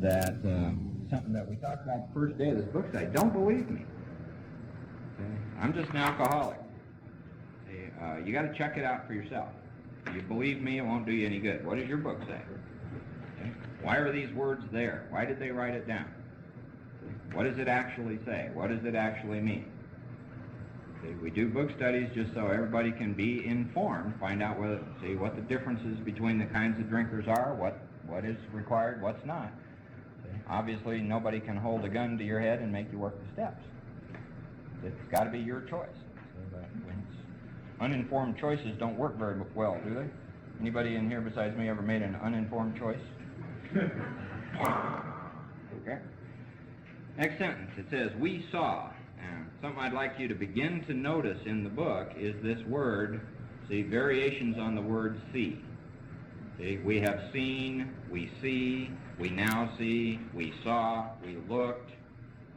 that something that we talked about the first day of this book study. Don't believe me. Okay? I'm just an alcoholic. Okay? You got to check it out for yourself. If you believe me, it won't do you any good. What does your book say? Okay? Why are these words there? Why did they write it down? Okay? What does it actually say? What does it actually mean? Okay? We do book studies just so everybody can be informed, find out what the differences between the kinds of drinkers are, what is required, what's not. Okay? Obviously, nobody can hold a gun to your head and make you work the steps. It's got to be your choice. Uninformed choices don't work very well, do they? Anybody in here besides me ever made an uninformed choice? Okay. Next sentence, it says, we saw. And something I'd like you to begin to notice in the book is this word, see, variations on the word see. See, we have seen, we see, we now see, we saw, we looked.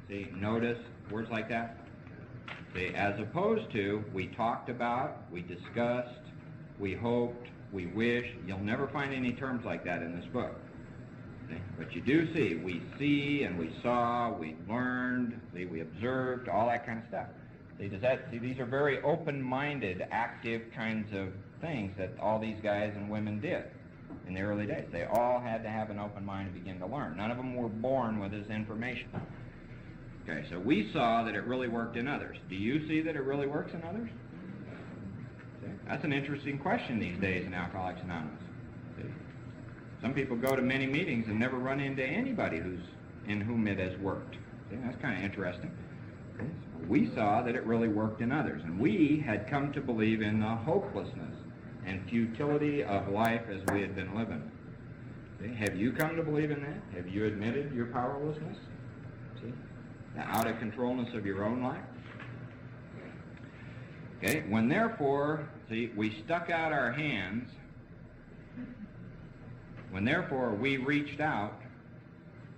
See, notice, words like that. See, as opposed to, we talked about, we discussed, we hoped, we wished. You'll never find any terms like that in this book. See? But you do see, we see and we saw, we learned, see, we observed, all that kind of stuff. See, these are very open-minded, active kinds of things that all these guys and women did in the early days. They all had to have an open mind to begin to learn. None of them were born with this information. Okay, so we saw that it really worked in others. Do you see that it really works in others? See? That's an interesting question these days in Alcoholics Anonymous. See? Some people go to many meetings and never run into anybody in whom it has worked. See? That's kind of interesting. Okay, so we saw that it really worked in others, and we had come to believe in the hopelessness and futility of life as we had been living. See? Have you come to believe in that? Have you admitted your powerlessness? See? The out-of-controlness of your own life? Okay, when therefore, see, we stuck out our hands, when therefore we reached out,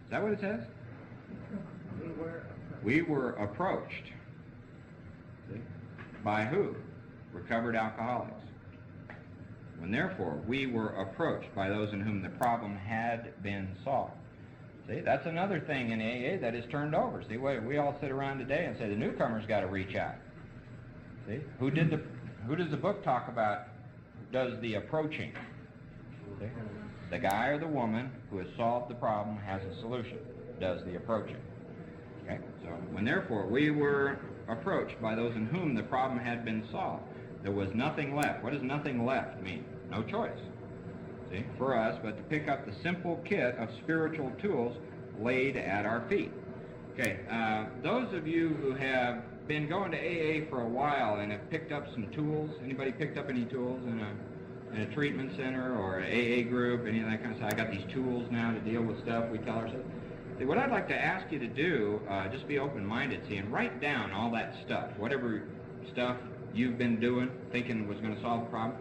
is that what it says? We were approached. See? By who? Recovered alcoholics. When therefore we were approached by those in whom the problem had been solved. See, that's another thing in AA that is turned over. See, we all sit around today and say the newcomer's got to reach out. See, who does the book talk about does the approaching? See? The guy or the woman who has solved the problem has a solution, does the approaching. Okay, so when therefore we were approached by those in whom the problem had been solved, there was nothing left. What does nothing left mean? No choice. See, for us, but to pick up the simple kit of spiritual tools laid at our feet. Okay, those of you who have been going to AA for a while and have picked up some tools, anybody picked up any tools in a treatment center or an AA group, any of that kind of stuff? I got these tools now to deal with stuff, we tell ourselves. See, what I'd like to ask you to do, just be open-minded, see, and write down all that stuff, whatever stuff you've been doing, thinking was going to solve the problem.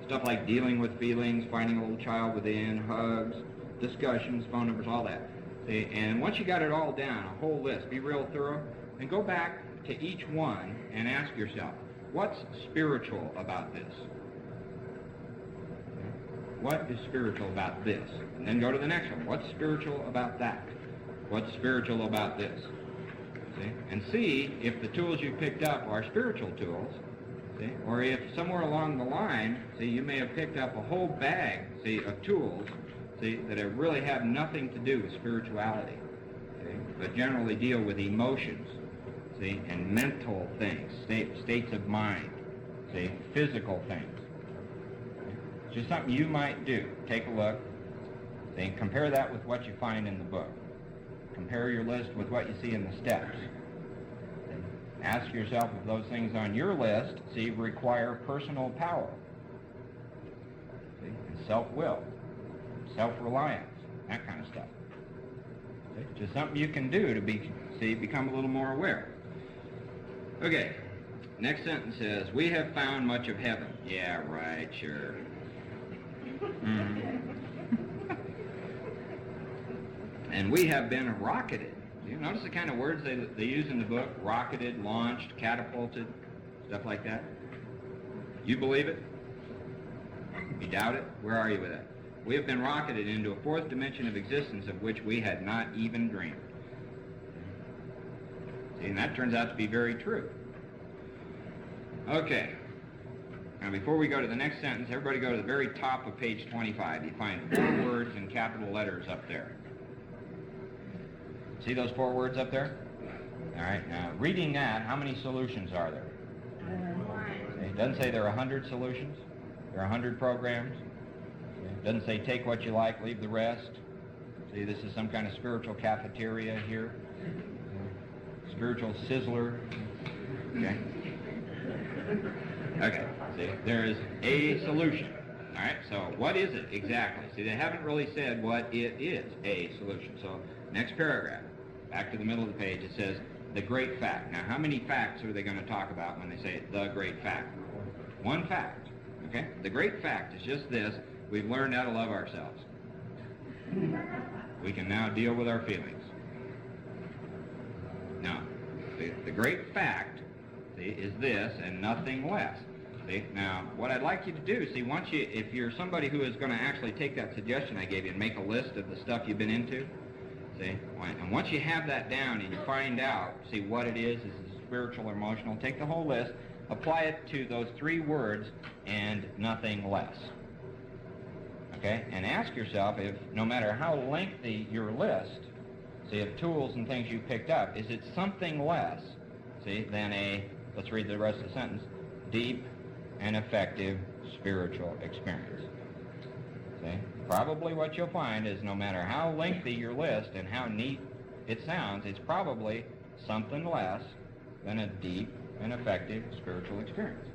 Stuff like dealing with feelings, finding a little child within, hugs, discussions, phone numbers, all that. See, and once you got it all down, a whole list, be real thorough, and go back to each one and ask yourself, what's spiritual about this? What is spiritual about this? And then go to the next one. What's spiritual about that? What's spiritual about this? See? And see if the tools you picked up are spiritual tools. See? Or if somewhere along the line, see, you may have picked up a whole bag, see, of tools, see, that really have nothing to do with spirituality, see, but generally deal with emotions, see, and mental things, states of mind, see, physical things. See? It's just something you might do. Take a look, see, and compare that with what you find in the book. Compare your list with what you see in the steps. Ask yourself if those things on your list, see, require personal power, see, and self-will, self-reliance, that kind of stuff. See? Just something you can do to become a little more aware. Okay, next sentence says, we have found much of heaven. Yeah, right, sure. And we have been rocketed. You notice the kind of words they use in the book? Rocketed, launched, catapulted, stuff like that. You believe it? You doubt it? Where are you with that? We have been rocketed into a fourth dimension of existence of which we had not even dreamed. See, and that turns out to be very true. Okay. Now, before we go to the next sentence, everybody go to the very top of page 25. You find 4 words in capital letters up there. See those 4 words up there? All right. Now, reading that, how many solutions are there? It doesn't say there are 100 solutions. There are 100 programs. It doesn't say take what you like, leave the rest. See, this is some kind of spiritual cafeteria here. Spiritual sizzler. Okay. Okay. See, there is a solution. All right. So what is it exactly? See, they haven't really said what it is, a solution. So next paragraph, back to the middle of the page, it says the great fact. Now, how many facts are they going to talk about when they say the great fact? One fact. Okay. The great fact is just this: we've learned how to love ourselves. We can now deal with our feelings. Now, the great fact, see, is this and nothing less. See, now, what I'd like you to do, see, if you're somebody who is going to actually take that suggestion I gave you and make a list of the stuff you've been into, see, and once you have that down and you find out, see, what it is it spiritual or emotional, take the whole list, apply it to those 3 words and nothing less. Okay? And ask yourself if, no matter how lengthy your list, see, of tools and things you picked up, is it something less, see, than let's read the rest of the sentence, deep and effective spiritual experience. See? Probably what you'll find is no matter how lengthy your list and how neat it sounds, it's probably something less than a deep and effective spiritual experience.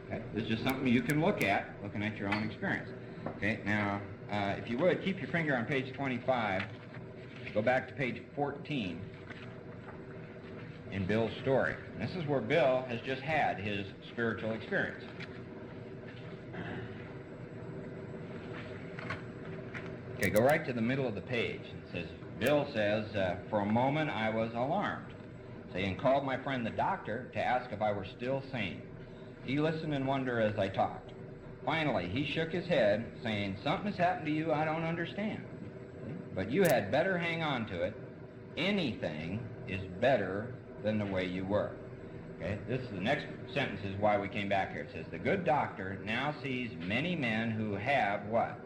Okay? This is just something you can look at, looking at your own experience. Okay? Now, if you would, keep your finger on page 25, go back to page 14 in Bill's story. And this is where Bill has just had his spiritual experience. Okay, go right to the middle of the page. It says, Bill says, for a moment I was alarmed, and called my friend the doctor to ask if I were still sane. He listened in wonder as I talked. Finally, he shook his head, saying, something has happened to you I don't understand. But you had better hang on to it. Anything is better than the way you were. Okay, the next sentence is why we came back here. It says, the good doctor now sees many men who have what?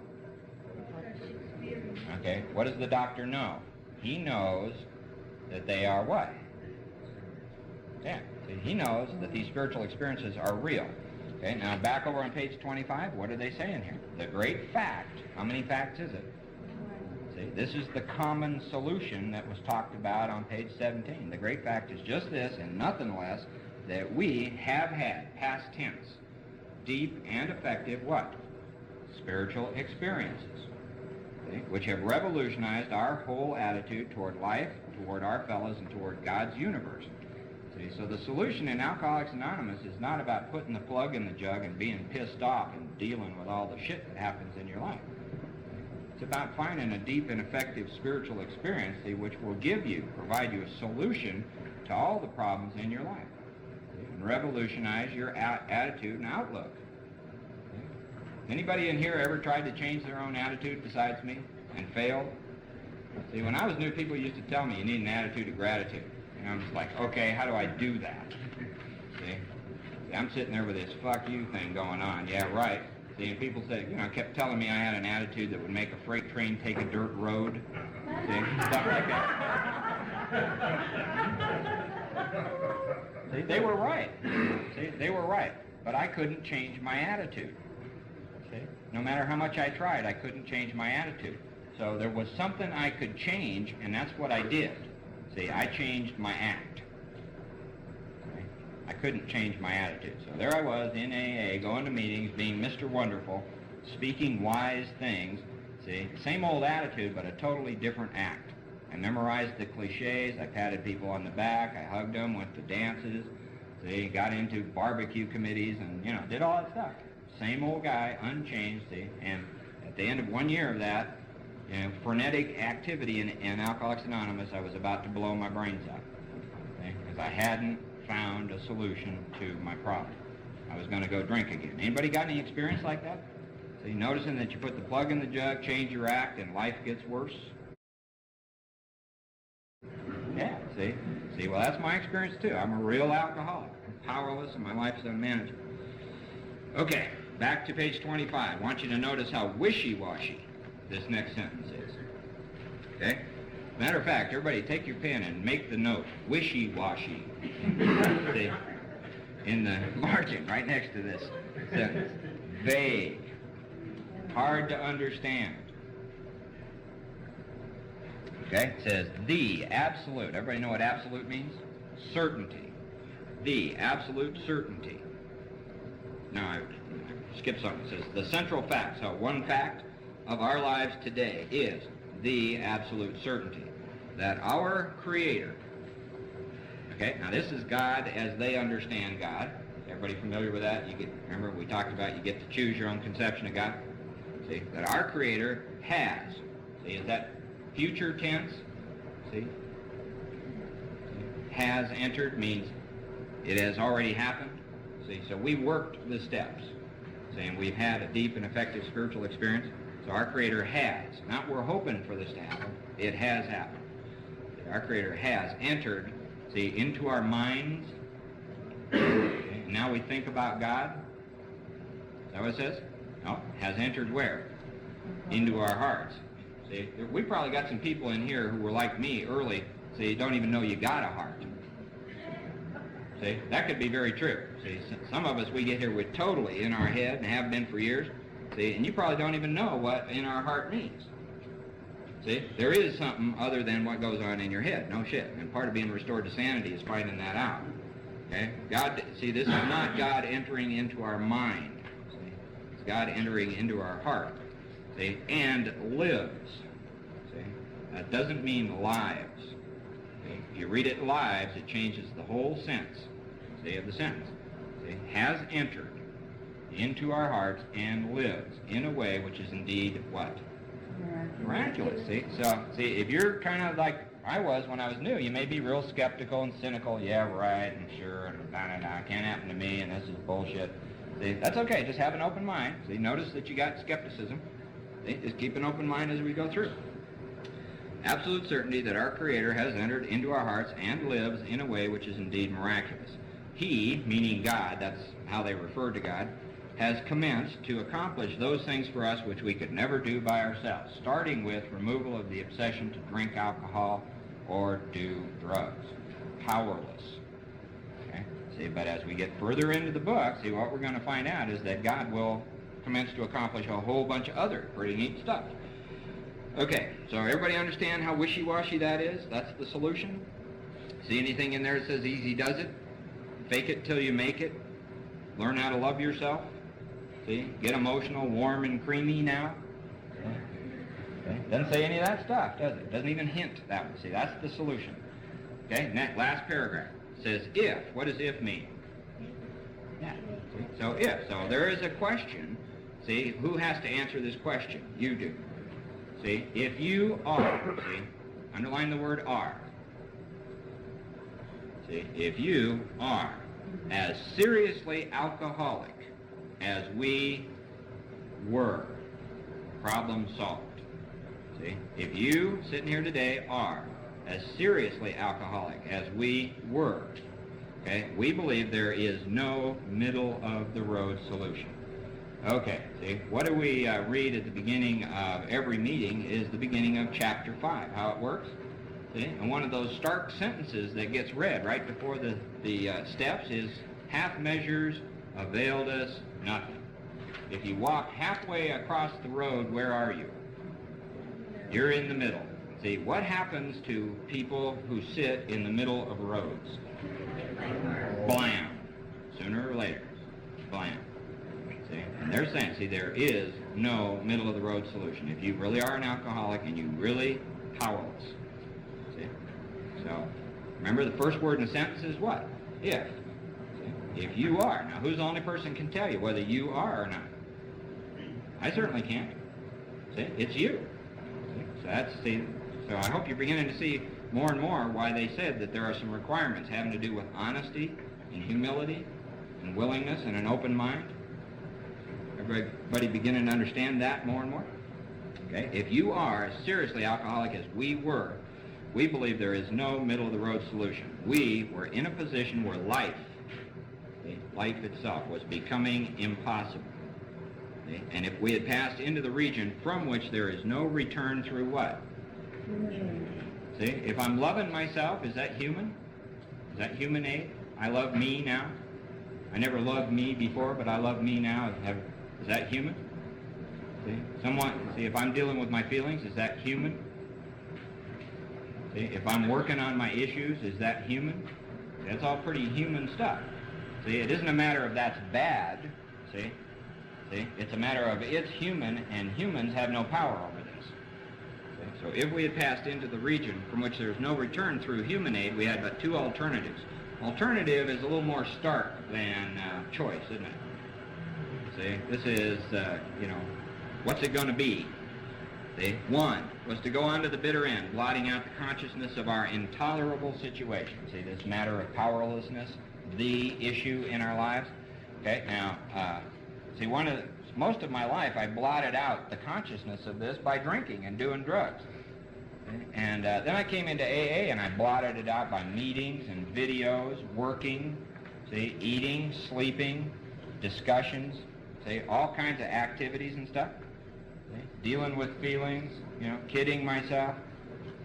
Okay, what does the doctor know? He knows that they are what? Yeah, so he knows that these spiritual experiences are real. Okay, now back over on page 25, what are they saying here? The great fact. How many facts is it? See, this is the common solution that was talked about on page 17. The great fact is just this and nothing less, that we have had, past tense, deep and effective what? Spiritual experiences, see, which have revolutionized our whole attitude toward life, toward our fellows, and toward God's universe. See, so the solution in Alcoholics Anonymous is not about putting the plug in the jug and being pissed off and dealing with all the shit that happens in your life. It's about finding a deep and effective spiritual experience, see, which will provide you a solution to all the problems in your life, see, and revolutionize your attitude and outlook. See. Anybody in here ever tried to change their own attitude besides me and failed? See, when I was new, people used to tell me you need an attitude of gratitude. And I'm just like, okay, how do I do that? See, I'm sitting there with this fuck you thing going on. Yeah, right. See, and people said, kept telling me I had an attitude that would make a freight train take a dirt road. See, stuff like that. See, they were right. See, they were right. But I couldn't change my attitude. See, no matter how much I tried, I couldn't change my attitude. So there was something I could change, and that's what I did. See, I changed my act. Okay? I couldn't change my attitude. So there I was in AA, going to meetings, being Mr. Wonderful, speaking wise things. See, same old attitude, but a totally different act. I memorized the cliches. I patted people on the back. I hugged them, went to dances. See, got into barbecue committees and, did all that stuff. Same old guy, unchanged, see. And at the end of 1 year of that, frenetic activity in Alcoholics Anonymous, I was about to blow my brains out, because I hadn't found a solution to my problem. I was going to go drink again. Anybody got any experience like that? See, noticing that you put the plug in the jug, change your act, and life gets worse? Yeah, see? See, well, that's my experience, too. I'm a real alcoholic. I'm powerless, and my life's unmanageable. Okay, back to page 25. I want you to notice how wishy-washy this next sentence is. Okay? Matter of fact, everybody take your pen and make the note, wishy-washy. See? In the margin, right next to this sentence. Vague. Hard to understand. Okay? It says, the absolute. Everybody know what absolute means? Certainty. The absolute certainty. Now, I skipped something. It says, the central fact. So, one fact of our lives today is the absolute certainty that our Creator, okay, now this is God as they understand God. Everybody familiar with that? Remember we talked about you get to choose your own conception of God? See, that our Creator has. See, is that future tense? See? Has entered means it has already happened. See, so we worked the steps. See, and we've had a deep and effective spiritual experience. So our Creator has. Not we're hoping for this to happen. It has happened. Our Creator has entered, see, into our minds. Okay, and now we think about God. Is that what it says? No. Has entered where? Into our hearts. See, we probably got some people in here who were like me early, see, don't even know you got a heart. See, that could be very true. See, some of us, we get here with totally in our head and have been for years. See, and you probably don't even know what in our heart means. See, there is something other than what goes on in your head. No shit. And part of being restored to sanity is finding that out. Okay? God, see, this is not God entering into our mind. See, it's God entering into our heart. See, and lives. See, that doesn't mean lives. See, if you read it lives, it changes the whole sense, see, of the sentence. See, has entered into our hearts and lives in a way which is indeed what? Miraculous. See, so see, if you're kind of like I was when I was new, you may be real skeptical and cynical. Yeah, right, and sure, and can't happen to me, and this is bullshit. See, that's okay. Just have an open mind. See, notice that you got skepticism. See, just keep an open mind as we go through. Absolute certainty that our Creator has entered into our hearts and lives in a way which is indeed miraculous. He, meaning God, that's how they refer to God, has commenced to accomplish those things for us which we could never do by ourselves, starting with removal of the obsession to drink alcohol or do drugs. Powerless. Okay? See, but as we get further into the book, see, what we're going to find out is that God will commence to accomplish a whole bunch of other pretty neat stuff. Okay, so everybody understand how wishy-washy that is? That's the solution? See anything in there that says easy does it? Fake it till you make it? Learn how to love yourself? See? Get emotional, warm, and creamy now? Okay. Doesn't say any of that stuff, does it? Doesn't even hint that one. See, that's the solution. Okay, next, last paragraph. It says if. What does if mean? Yeah. See? So if. So there is a question. See, who has to answer this question? You do. See, if you are, see, underline the word are. See, if you are as seriously alcoholic as we were, problem solved. See, if you sitting here today are as seriously alcoholic as we were, okay, we believe there is no middle of the road solution. Okay, see, what do we read at the beginning of every meeting is the beginning of chapter 5, how it works. See, and one of those stark sentences that gets read right before the steps is, half measures availed us nothing. If you walk halfway across the road, where are you? You're in the middle. See, what happens to people who sit in the middle of roads? Blam. Sooner or later. Blam. See, and they're saying, see, there is no middle of the road solution. If you really are an alcoholic and you really powerless. See? So, remember the first word in the sentence is what? If. See? If you are. Now, who's the only person can tell you whether you are or not? I certainly can't. See? It's you. See? So that's, see, so I hope you're beginning to see more and more why they said that there are some requirements having to do with honesty and humility and willingness and an open mind. Everybody beginning to understand that more and more? Okay, if you are as seriously alcoholic as we were, we believe there is no middle-of-the-road solution. We were in a position where life itself was becoming impossible. Okay? And if we had passed into the region from which there is no return through what? See, if I'm loving myself, is that human? Is that human aid? I love me now. I never loved me before, but I love me now. Is that human? See, if I'm dealing with my feelings, is that human? See, if I'm working on my issues, is that human? That's all pretty human stuff. See, it isn't a matter of that's bad. See, it's a matter of it's human, and humans have no power over this. See? So if we had passed into the region from which there's no return through human aid, we had but two alternatives. Alternative is a little more stark than choice, isn't it? See, this is, what's it going to be? See, one was to go on to the bitter end, blotting out the consciousness of our intolerable situation. See, this matter of powerlessness, the issue in our lives. Okay, now, most of my life I blotted out the consciousness of this by drinking and doing drugs. Okay? And then I came into AA and I blotted it out by meetings and videos, working, see, eating, sleeping, discussions, see, all kinds of activities and stuff. See, dealing with feelings, kidding myself,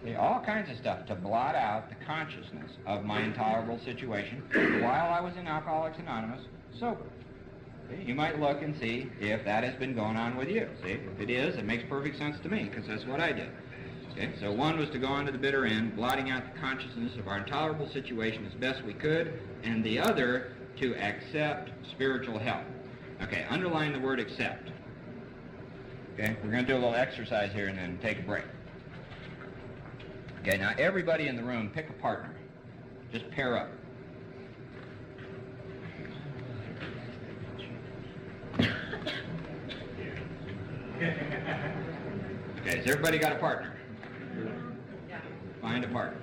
see, all kinds of stuff to blot out the consciousness of my intolerable situation while I was in Alcoholics Anonymous sober. See, you might look and see if that has been going on with you. See, if it is, it makes perfect sense to me because that's what I did. Okay, so one was to go on to the bitter end, blotting out the consciousness of our intolerable situation as best we could, and the other to accept spiritual help. Okay, underline the word accept. Okay, we're going to do a little exercise here and then take a break. Okay, now everybody in the room, pick a partner. Just pair up. Okay, has everybody got a partner? Find a partner.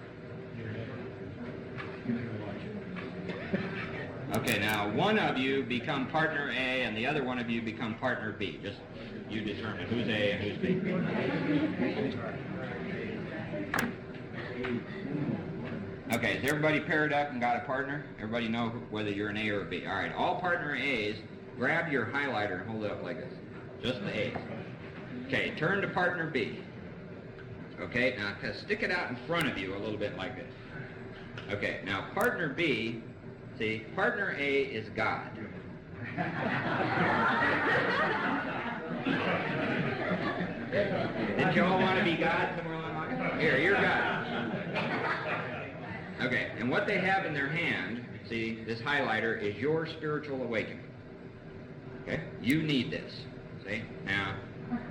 Okay, now one of you become partner A and the other one of you become partner B. Just you determine who's A and who's B. Okay, is everybody paired up and got a partner? Everybody know whether you're an A or a B. All right, all partner A's, grab your highlighter and hold it up like this. Just the A's. Okay, turn to partner B. Okay, now stick it out in front of you a little bit like this. Okay, now partner B, see, partner A is God. Did you all want to be God somewhere along the line? Here, you're God. Okay, and what they have in their hand, see, this highlighter is your spiritual awakening. Okay, you need this. See, now,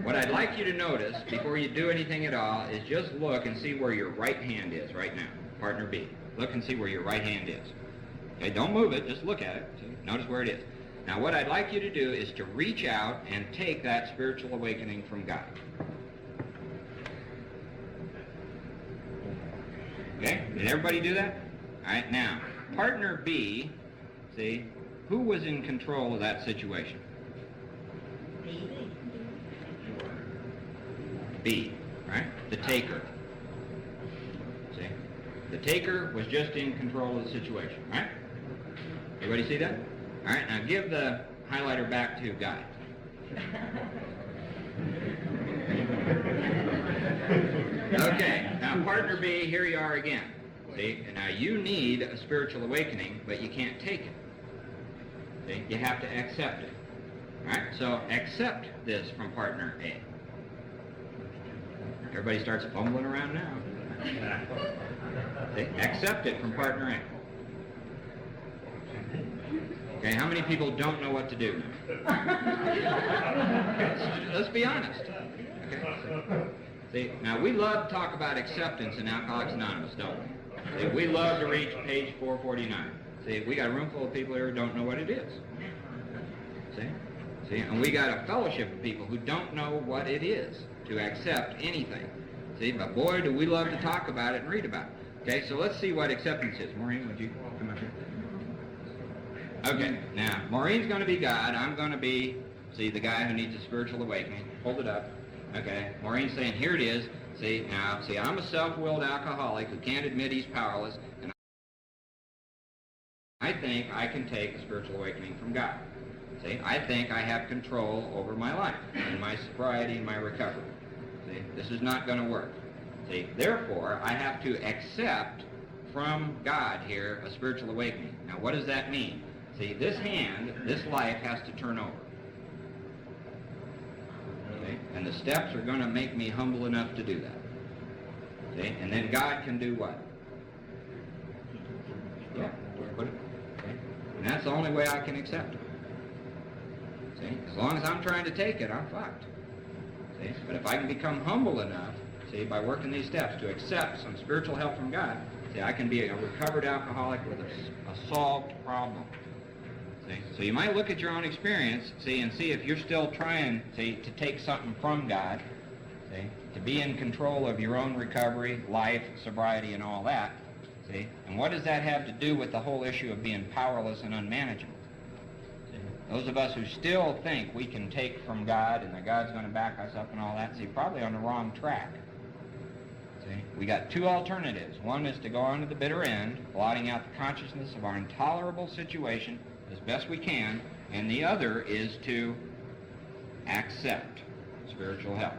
what I'd like you to notice before you do anything at all is just look and see where your right hand is right now, partner B. Look and see where your right hand is. Okay, don't move it, just look at it. See? Notice where it is. Now what I'd like you to do is to reach out and take that spiritual awakening from God. Okay, did everybody do that? All right, now, partner B, see, who was in control of that situation? B, right? The taker. See? The taker was just in control of the situation, right? Everybody see that? All right, now give the highlighter back to Guy. Okay, now partner B, here you are again. See, and now you need a spiritual awakening, but you can't take it. See, you have to accept it. All right, so accept this from partner A. Everybody starts fumbling around now. See, accept it from partner A. Okay, how many people don't know what to do? Let's be honest. Okay. See, now we love to talk about acceptance in Alcoholics Anonymous, don't we? See, we love to reach page 449. See, we got a room full of people here who don't know what it is. See, and we got a fellowship of people who don't know what it is to accept anything. See, but boy, do we love to talk about it and read about it. Okay, so let's see what acceptance is. Maureen, would you come up here? Okay, now, Maureen's going to be God. I'm going to be See, the guy who needs a spiritual awakening, hold it up. Okay, Maureen's saying, here it is. See, now, see, I'm a self-willed alcoholic who can't admit he's powerless, and I think I can take a spiritual awakening from God. See, I think I have control over my life and my sobriety and my recovery. See, this is not going to work. See, therefore, I have to accept from God here a spiritual awakening. Now, what does that mean? See, this hand, this life has to turn over. Okay? And the steps are going to make me humble enough to do that. See? And then God can do what? Yeah, put it. Okay? And that's the only way I can accept it. See? As long as I'm trying to take it, I'm fucked. See? But if I can become humble enough, see, by working these steps to accept some spiritual help from God, see, I can be a recovered alcoholic with a solved problem. See? So you might look at your own experience, see, and see if you're still trying, see, to take something from God, see, to be in control of your own recovery, life, sobriety, and all that, see. And what does that have to do with the whole issue of being powerless and unmanageable? See? Those of us who still think we can take from God and that God's going to back us up and all that, see, probably on the wrong track. We got two alternatives. One is to go on to the bitter end, blotting out the consciousness of our intolerable situation as best we can, and the other is to accept spiritual help.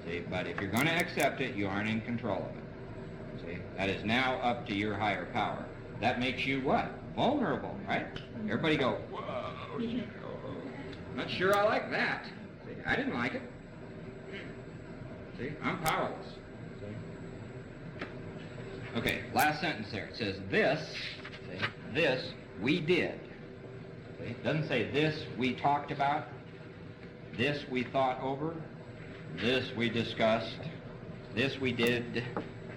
See, but if you're going to accept it, you aren't in control of it. See, that is now up to your higher power. That makes you what? Vulnerable, right? Everybody go, whoa, not sure I like that. See, I didn't like it. See, I'm powerless. Okay, last sentence there. It says, this, see, this we did. See, it doesn't say this we talked about, this we thought over, this we discussed, this we did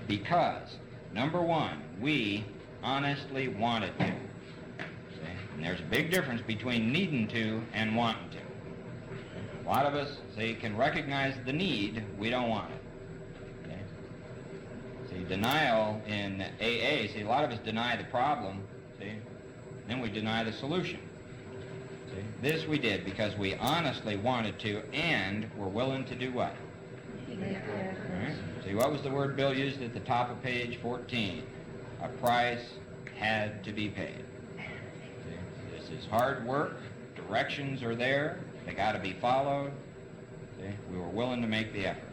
because, number one, we honestly wanted to. See? And there's a big difference between needing to and wanting to. A lot of us, see, can recognize the need, we don't want it. See, denial in AA, see, a lot of us deny the problem, see, then we deny the solution. See, this we did because we honestly wanted to and were willing to do what? Right. See, what was the word Bill used at the top of page 14? A price had to be paid. See, this is hard work, directions are there, they got to be followed. See, we were willing to make the effort.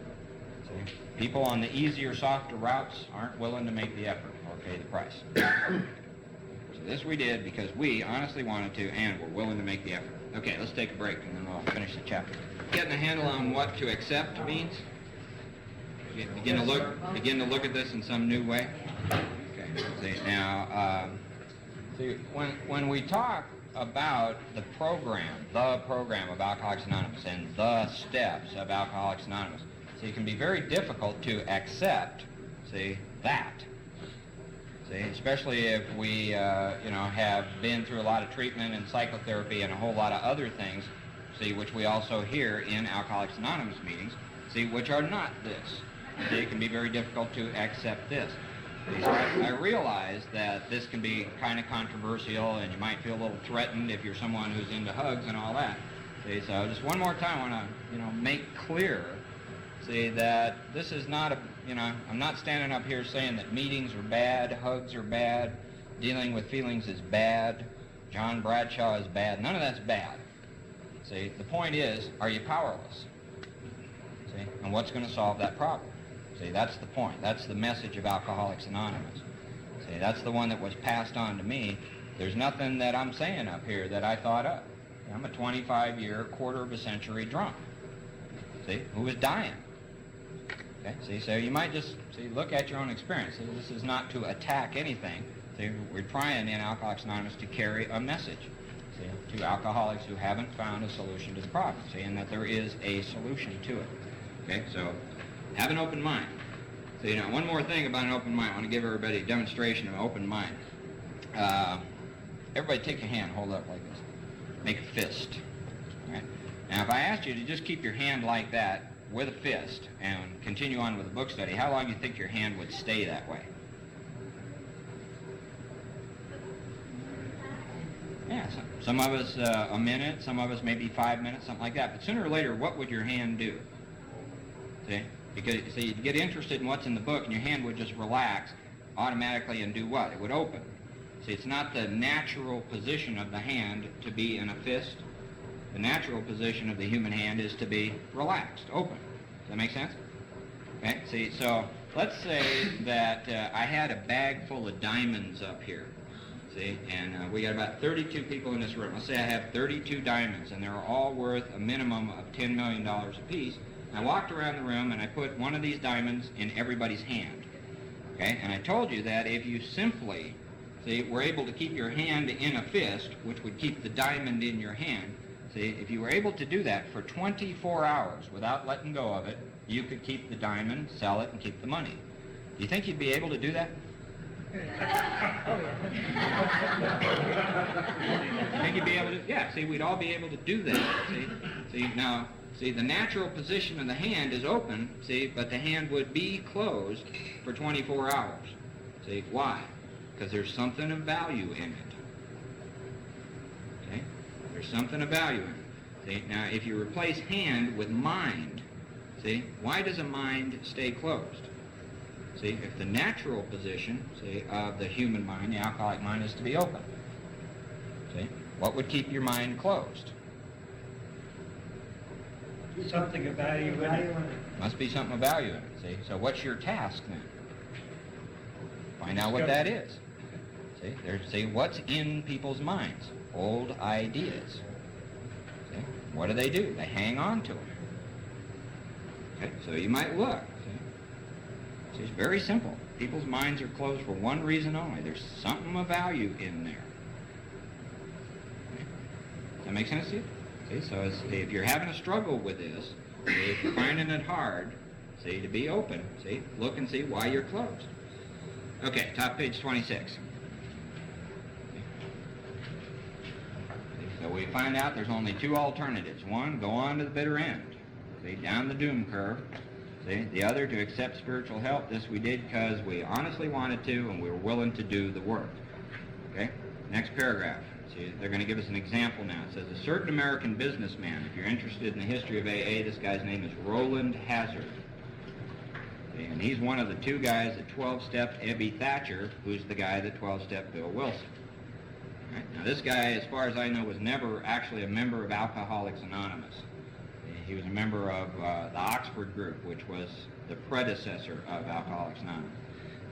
See? People on the easier, softer routes aren't willing to make the effort or pay the price. So this we did because we honestly wanted to and were willing to make the effort. Okay, let's take a break and then I'll finish the chapter. Getting a handle on what to accept means? Begin to look at this in some new way. Okay. See, now, see, when we talk about the program of Alcoholics Anonymous and the steps of Alcoholics Anonymous, so it can be very difficult to accept, see, that. See, especially if we, have been through a lot of treatment and psychotherapy and a whole lot of other things, see, which we also hear in Alcoholics Anonymous meetings, see, which are not this. See, it can be very difficult to accept this. See, so I realize that this can be kind of controversial and you might feel a little threatened if you're someone who's into hugs and all that. See, so just one more time I want to, make clear, see, that this is not a, I'm not standing up here saying that meetings are bad, hugs are bad, dealing with feelings is bad, John Bradshaw is bad. None of that's bad. See, the point is, are you powerless? See, and what's going to solve that problem? See, that's the point. That's the message of Alcoholics Anonymous. See, that's the one that was passed on to me. There's nothing that I'm saying up here that I thought up. I'm a 25-year, quarter of a century drunk, see, who was dying. Okay, see, so you might just, see, look at your own experience. See, this is not to attack anything. See, we're trying in Alcoholics Anonymous to carry a message, see, to alcoholics who haven't found a solution to the problem, see, and that there is a solution to it. Okay, so have an open mind. So, one more thing about an open mind. I want to give everybody a demonstration of an open mind. Everybody take your hand, hold it up like this. Make a fist. All right? Now, if I asked you to just keep your hand like that with a fist and continue on with the book study, how long do you think your hand would stay that way? Yeah, Some of us a minute, some of us maybe 5 minutes, something like that. But sooner or later, what would your hand do? See? Because you get interested in what's in the book, and your hand would just relax automatically and do what? It would open. See, it's not the natural position of the hand to be in a fist. The natural position of the human hand is to be relaxed, open. Does that make sense? Okay, see, so let's say that I had a bag full of diamonds up here, see, and we got about 32 people in this room. Let's say I have 32 diamonds, and they're all worth a minimum of $10 million apiece. I walked around the room, and I put one of these diamonds in everybody's hand, okay, and I told you that if you simply, see, were able to keep your hand in a fist, which would keep the diamond in your hand, see, if you were able to do that for 24 hours without letting go of it, you could keep the diamond, sell it, and keep the money. Do you think you'd be able to do that? You think you'd be able to? Yeah, see, we'd all be able to do that. See, now, see, the natural position of the hand is open, see, but the hand would be closed for 24 hours. See, why? Because there's something of value in it. Okay? There's something of value in it. See, now, if you replace hand with mind, see, why does a mind stay closed? See, if the natural position, see, of the human mind, the alcoholic mind, is to be open, see, what would keep your mind closed? Something of value in it. Must be something of value in it, see. So what's your task then? Find out what that is. See, what's in people's minds? Old ideas. See, what do? They hang on to them. Okay, so you might look. See, it's very simple. People's minds are closed for one reason only. There's something of value in there. Okay. Does that make sense to you? See, so if you're having a struggle with this, see, if you're finding it hard, see, to be open, see, look and see why you're closed. Okay, top page 26. So we find out there's only two alternatives. One, go on to the bitter end, see, down the doom curve. See, the other, to accept spiritual help. This we did because we honestly wanted to, and we were willing to do the work. Okay, next paragraph. See, they're going to give us an example now. It says, a certain American businessman, if you're interested in the history of AA, this guy's name is Roland Hazard. See, and he's one of the two guys that 12-stepped Ebby Thatcher, who's the guy that 12-stepped Bill Wilson. Right? Now, this guy, as far as I know, was never actually a member of Alcoholics Anonymous. He was a member of the Oxford group, which was the predecessor of Alcoholics Anonymous.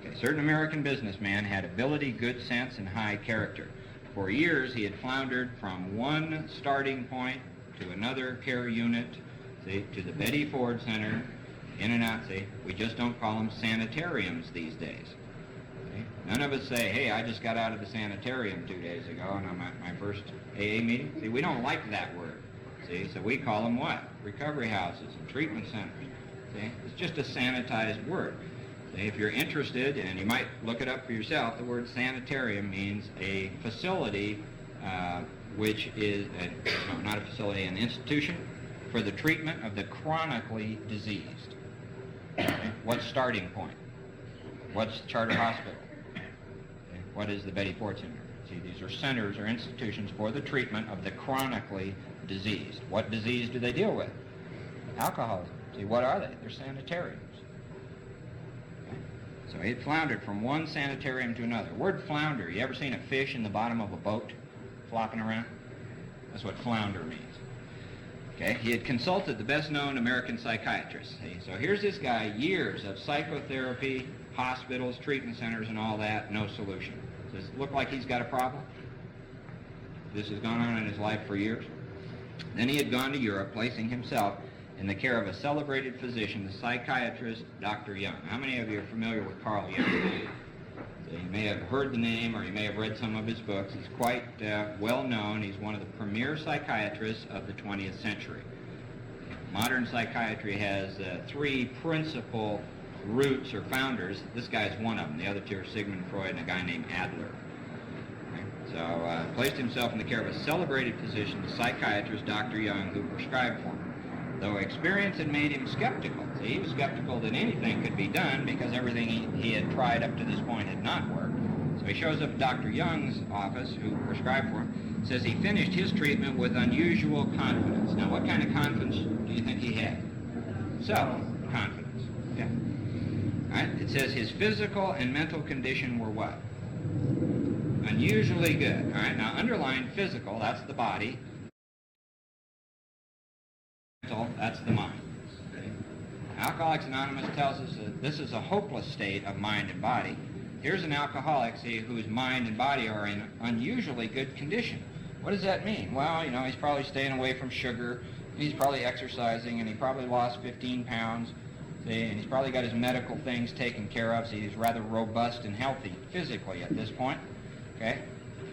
Okay, a certain American businessman had ability, good sense, and high character. For years, he had floundered from one starting point to another care unit, see, to the Betty Ford Center, in and out. See, we just don't call them sanitariums these days. See? None of us say, hey, I just got out of the sanitarium 2 days ago and I'm at my first AA meeting. See, we don't like that word. See, so we call them what? Recovery houses and treatment centers. See, it's just a sanitized word. See, if you're interested, and you might look it up for yourself, the word sanitarium means a facility which is, no, not a facility, an institution for the treatment of the chronically diseased. Okay? What's starting point? What's Charter Hospital? Okay? What is the Betty Ford Center? See, these are centers or institutions for the treatment of the chronically diseased. What disease do they deal with? Alcoholism. See, what are they? They're sanitariums. Okay? So he had floundered from one sanitarium to another. Word flounder, you ever seen a fish in the bottom of a boat flopping around? That's what flounder means. Okay, he had consulted the best-known American psychiatrist. See, so here's this guy, years of psychotherapy, hospitals, treatment centers, and all that, no solution. Does it look like he's got a problem? This has gone on in his life for years. Then he had gone to Europe, placing himself in the care of a celebrated physician, the psychiatrist Dr. Young. How many of you are familiar with Carl Jung? So you may have heard the name, or you may have read some of his books. He's quite well known. He's one of the premier psychiatrists of the 20th century. Modern psychiatry has three principal roots or founders. This guy's one of them. The other two are Sigmund Freud and a guy named Adler. So placed himself in the care of a celebrated physician, the psychiatrist Dr. Young, who prescribed for him. Though experience had made him skeptical. See, he was skeptical that anything could be done because everything he had tried up to this point had not worked. So he shows up at Dr. Young's office, who prescribed for him, It says he finished his treatment with unusual confidence. Now, what kind of confidence do you think he had? Self-confidence. Yeah. All right. It says his physical and mental condition were what? Unusually good. All right. Now, underline physical, that's the body. Mental, that's the mind. Okay. Alcoholics Anonymous tells us that this is a hopeless state of mind and body. Here's an alcoholic, see, whose mind and body are in unusually good condition. What does that mean? Well, you know, he's probably staying away from sugar, and he's probably exercising, and he probably lost 15 pounds, see, and he's probably got his medical things taken care of, so he's rather robust and healthy physically at this point, okay?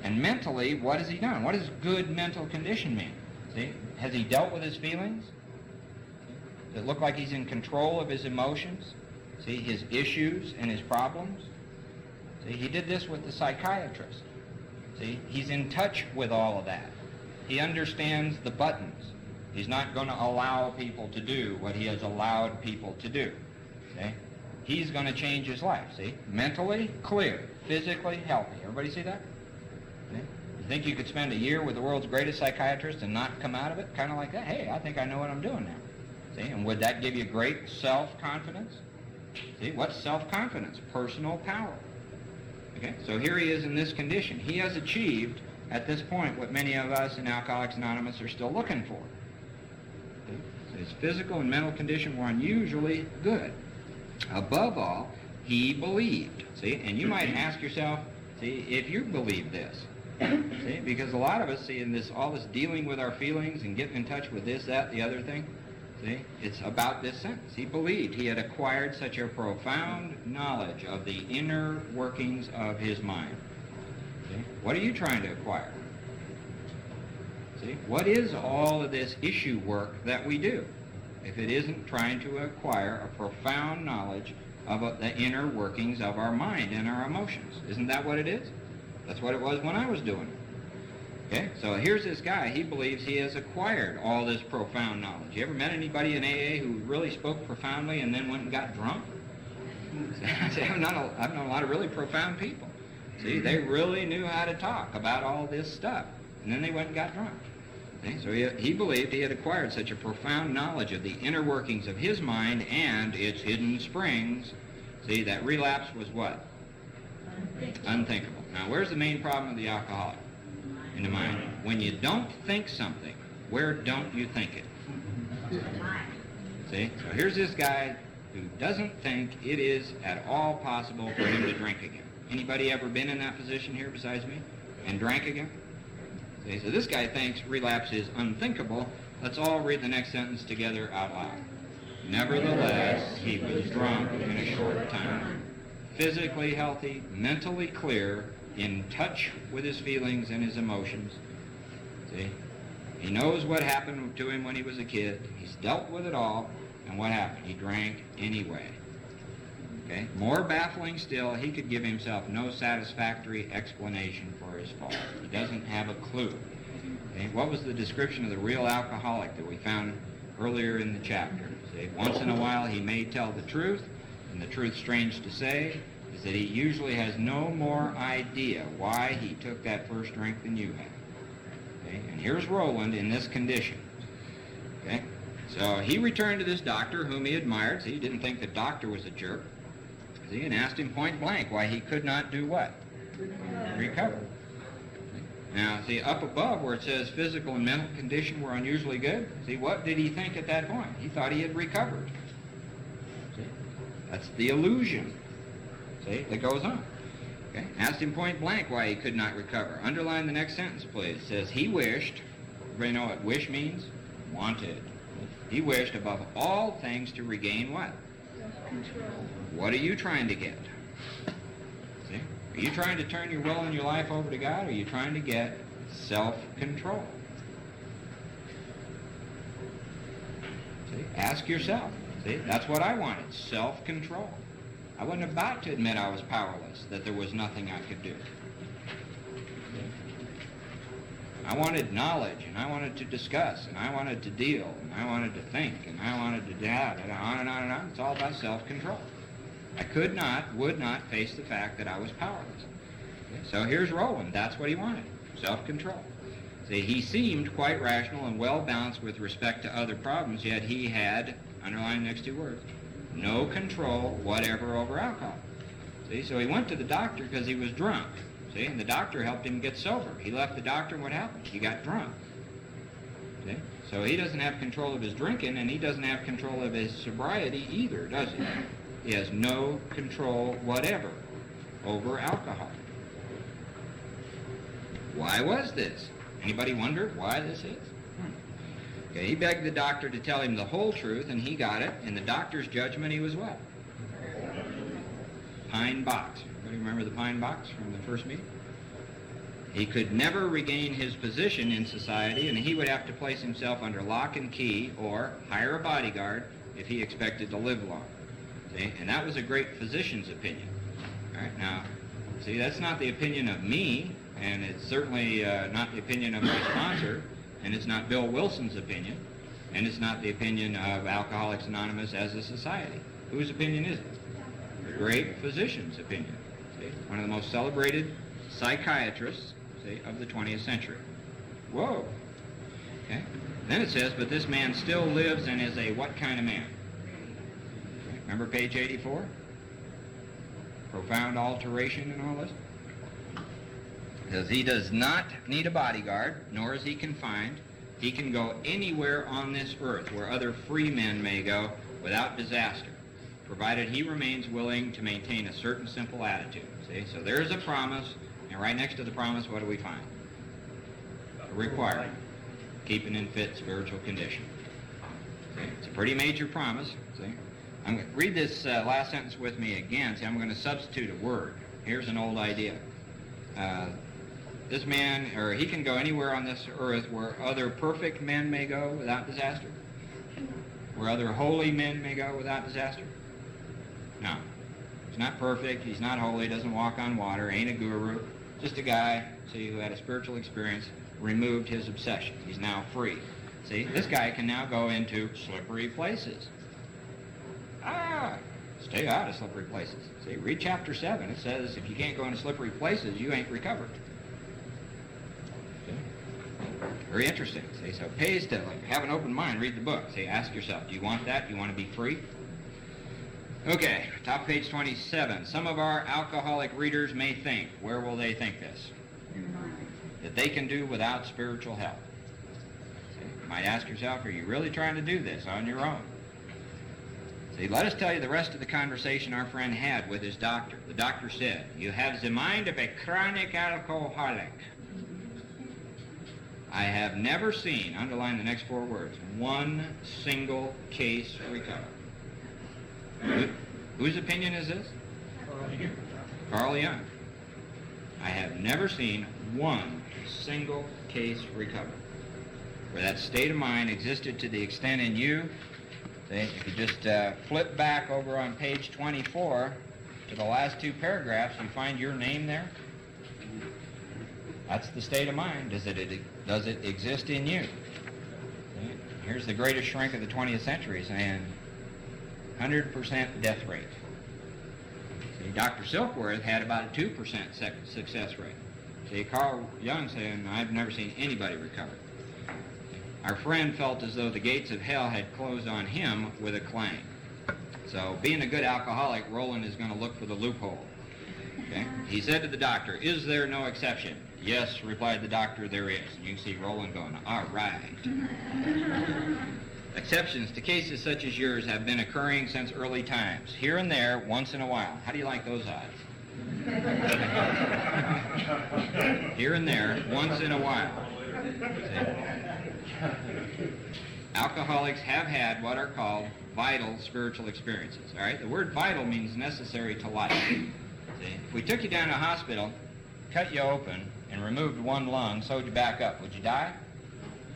And mentally, what has he done? What does good mental condition mean? See, has he dealt with his feelings? Does it look like he's in control of his emotions? See, his issues and his problems? See, he did this with the psychiatrist. See, he's in touch with all of that. He understands the buttons. He's not going to allow people to do what he has allowed people to do. See? He's going to change his life, see? Mentally clear, physically healthy. Everybody see that? See? You think you could spend a year with the world's greatest psychiatrist and not come out of it? Kind of like that? Hey, I think I know what I'm doing now. See? And would that give you great self-confidence? See? What's self-confidence? Personal power. Okay, so here he is in this condition. He has achieved, at this point, what many of us in Alcoholics Anonymous are still looking for. Okay? So his physical and mental condition were unusually good. Above all, he believed. See, and you might ask yourself, see, if you believe this. See, because a lot of us see in this, all this dealing with our feelings and getting in touch with this, that, the other thing, see, it's about this sentence. He believed he had acquired such a profound knowledge of the inner workings of his mind. See? What are you trying to acquire? See? What is all of this issue work that we do if it isn't trying to acquire a profound knowledge of the inner workings of our mind and our emotions? Isn't that what it is? That's what it was when I was doing it. Okay, so here's this guy. He believes he has acquired all this profound knowledge. You ever met anybody in AA who really spoke profoundly and then went and got drunk? I've known a lot of really profound people. See, they really knew how to talk about all this stuff, and then they went and got drunk. See? So he believed he had acquired such a profound knowledge of the inner workings of his mind and its hidden springs. See, that relapse was what? Unthinkable. Now, where's the main problem of the alcoholic? In the mind. When you don't think something, where don't you think it? See? So here's this guy who doesn't think it is at all possible for him to drink again. Anybody ever been in that position here besides me? And drank again? See? So this guy thinks relapse is unthinkable. Let's all read the next sentence together out loud. Nevertheless, he was drunk in a short time. Physically healthy, mentally clear, in touch with his feelings and his emotions. See? He knows what happened to him when he was a kid. He's dealt with it all. And what happened? He drank anyway. Okay? More baffling still, he could give himself no satisfactory explanation for his fault. He doesn't have a clue. Okay? What was the description of the real alcoholic that we found earlier in the chapter? See? Once in a while he may tell the truth, and the truth, strange to say, is that he usually has no more idea why he took that first drink than you have. Okay? And here's Roland in this condition. Okay? So he returned to this doctor whom he admired. See, he didn't think the doctor was a jerk. See, and asked him point blank why he could not do what? Recover. Now, see, up above where it says physical and mental condition were unusually good, see, what did he think at that point? He thought he had recovered. See? That's the illusion. See, that goes on. Okay? Asked him point blank why he could not recover. Underline the next sentence, please. It says, he wished, everybody know what wish means? Wanted. He wished above all things to regain what? Self-control. What are you trying to get? See? Are you trying to turn your will and your life over to God, or are you trying to get self-control? See? Ask yourself. See? That's what I wanted, self-control. I wasn't about to admit I was powerless, that there was nothing I could do. I wanted knowledge, and I wanted to discuss, and I wanted to deal, and I wanted to think, and I wanted to doubt, and on and on and on. It's all about self-control. I could not, would not face the fact that I was powerless. Okay? So here's Roland. That's what he wanted, self-control. See, he seemed quite rational and well-balanced with respect to other problems, yet he had, underline the next two words, no control whatever over alcohol. See, so he went to the doctor because he was drunk. See, and the doctor helped him get sober. He left the doctor, and what happened? He got drunk. See? So he doesn't have control of his drinking, and he doesn't have control of his sobriety either, does he? He has no control whatever over alcohol. Why was this? Anybody wonder why this is? Okay, he begged the doctor to tell him the whole truth, and he got it. In the doctor's judgment, he was what? Pine box. Everybody remember the pine box from the first meeting? He could never regain his position in society, and he would have to place himself under lock and key or hire a bodyguard if he expected to live long. See? And that was a great physician's opinion. All right, now, see, that's not the opinion of me, and it's certainly not the opinion of my sponsor, and it's not Bill Wilson's opinion, and it's not the opinion of Alcoholics Anonymous as a society. Whose opinion is it? The great physician's opinion. See? One of the most celebrated psychiatrists, see, of the 20th century. Whoa. Okay. Then it says, but this man still lives and is a what kind of man? Okay. Remember page 84? Profound alteration and all this? Because he does not need a bodyguard, nor is he confined. He can go anywhere on this earth where other free men may go without disaster, provided he remains willing to maintain a certain simple attitude. See, so there's a promise, and right next to the promise, what do we find? A requirement. Keeping in fit spiritual condition. See, it's a pretty major promise. See, I'm going to read this last sentence with me again. See, I'm going to substitute a word. Here's an old idea. This man, or he can go anywhere on this earth where other perfect men may go without disaster? Where other holy men may go without disaster? No. He's not perfect, he's not holy, doesn't walk on water, ain't a guru. Just a guy, see, who had a spiritual experience, removed his obsession. He's now free. See, this guy can now go into slippery places. Stay out of slippery places. See, read chapter 7. It says if you can't go into slippery places, you ain't recovered. Very interesting. See, so it pays to have an open mind, read the book. See, ask yourself, do you want that? Do you want to be free? Okay, top page 27. Some of our alcoholic readers may think, where will they think this? That they can do without spiritual help. See, you might ask yourself, are you really trying to do this on your own? See, let us tell you the rest of the conversation our friend had with his doctor. The doctor said, you have the mind of a chronic alcoholic. I have never seen, underline the next 4 words, one single case recover. Whose opinion is this? Carl Jung. I have never seen one single case recover. Where that state of mind existed to the extent in you, see, if you just flip back over on page 24 to the last 2 paragraphs, you find your name there. That's the state of mind. Does it exist in you? See? Here's the greatest shrink of the 20th century saying 100% death rate. See, Dr. Silkworth had about a 2% success rate. See, Carl Jung saying, I've never seen anybody recover. Our friend felt as though the gates of hell had closed on him with a clang. So, being a good alcoholic, Roland is going to look for the loophole. Okay? He said to the doctor, is there no exception? Yes, replied the doctor, there is. And you can see Roland going, all right. Exceptions to cases such as yours have been occurring since early times, here and there, once in a while. How do you like those odds? Here and there, once in a while. See? Alcoholics have had what are called vital spiritual experiences. All right, the word vital means necessary to life. See? If we took you down to a hospital, cut you open, and removed one lung, sewed you back up, would you die?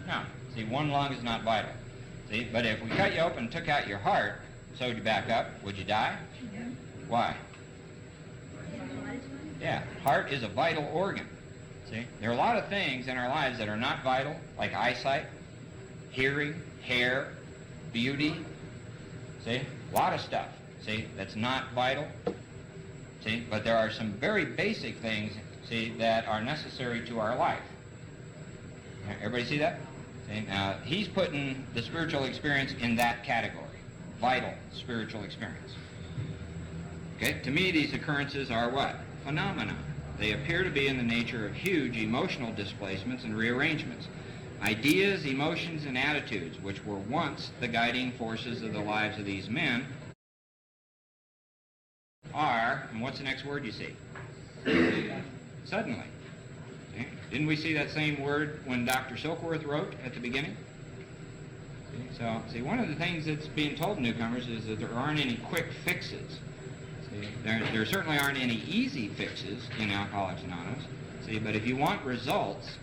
No. See, one lung is not vital. See, but if we cut you open and took out your heart, sewed you back up, would you die? Yeah. Why? Yeah, heart is a vital organ. See, there are a lot of things in our lives that are not vital, like eyesight, hearing, hair, beauty. See, a lot of stuff. See, that's not vital. See, but there are some very basic things, see, that are necessary to our life. Everybody see that? See, now, he's putting the spiritual experience in that category, vital spiritual experience. Okay, to me these occurrences are what? Phenomena. They appear to be in the nature of huge emotional displacements and rearrangements. Ideas, emotions, and attitudes, which were once the guiding forces of the lives of these men, are, and what's the next word you see? Suddenly. Okay. Didn't we see that same word when Dr. Silkworth wrote at the beginning? See, one of the things that's being told newcomers is that there aren't any quick fixes. See, there certainly aren't any easy fixes in Alcoholics Anonymous. See, but if you want results,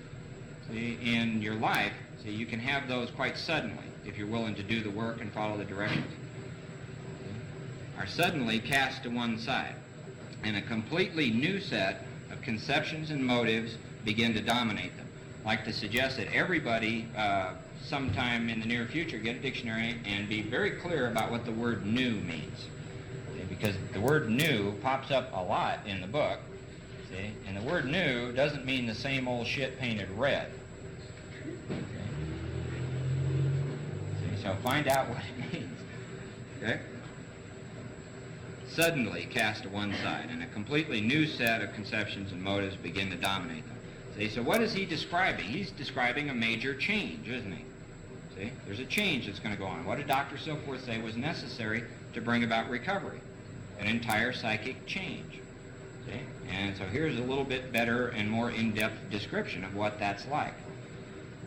see, in your life, see, you can have those quite suddenly if you're willing to do the work and follow the directions. Are suddenly cast to one side, and a completely new set of conceptions and motives begin to dominate them. I'd like to suggest that everybody sometime in the near future get a dictionary and be very clear about what the word new means. See, because the word new pops up a lot in the book, see, and the word new doesn't mean the same old shit painted red. Okay. See, so find out what it means. Okay? Suddenly cast to one side, and a completely new set of conceptions and motives begin to dominate them. See, so what is he describing? He's describing a major change, isn't he? See, there's a change that's going to go on. What did Dr. Silkworth say was necessary to bring about recovery? An entire psychic change. See? And so here's a little bit better and more in-depth description of what that's like.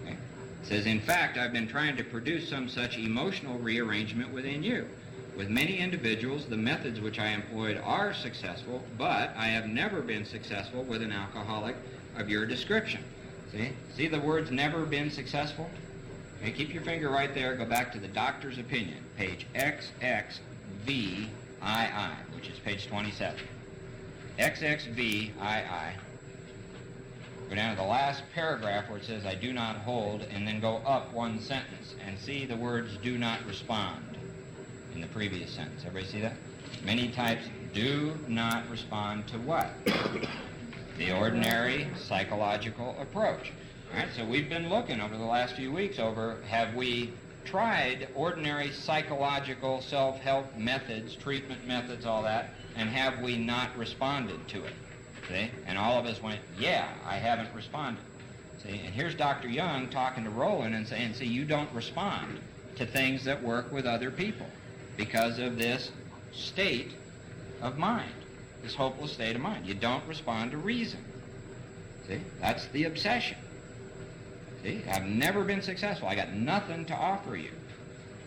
Okay? It says, in fact, I've been trying to produce some such emotional rearrangement within you. With many individuals, the methods which I employed are successful, but I have never been successful with an alcoholic of your description. See the words never been successful? Okay, keep your finger right there. Go back to the doctor's opinion, page XXVII, which is page 27. XXVII. Go down to the last paragraph where it says, I do not hold, and then go up one sentence and see the words do not respond in the previous sentence. Everybody see that? Many types do not respond to what? The ordinary psychological approach. All right, so we've been looking over the last few weeks over, have we tried ordinary psychological self-help methods, treatment methods, all that, and have we not responded to it? See? And all of us went, yeah, I haven't responded. See? And here's Dr. Young talking to Roland and saying, see, you don't respond to things that work with other people because of this state of mind, this hopeless state of mind. You don't respond to reason. See? That's the obsession. See? I've never been successful. I got nothing to offer you.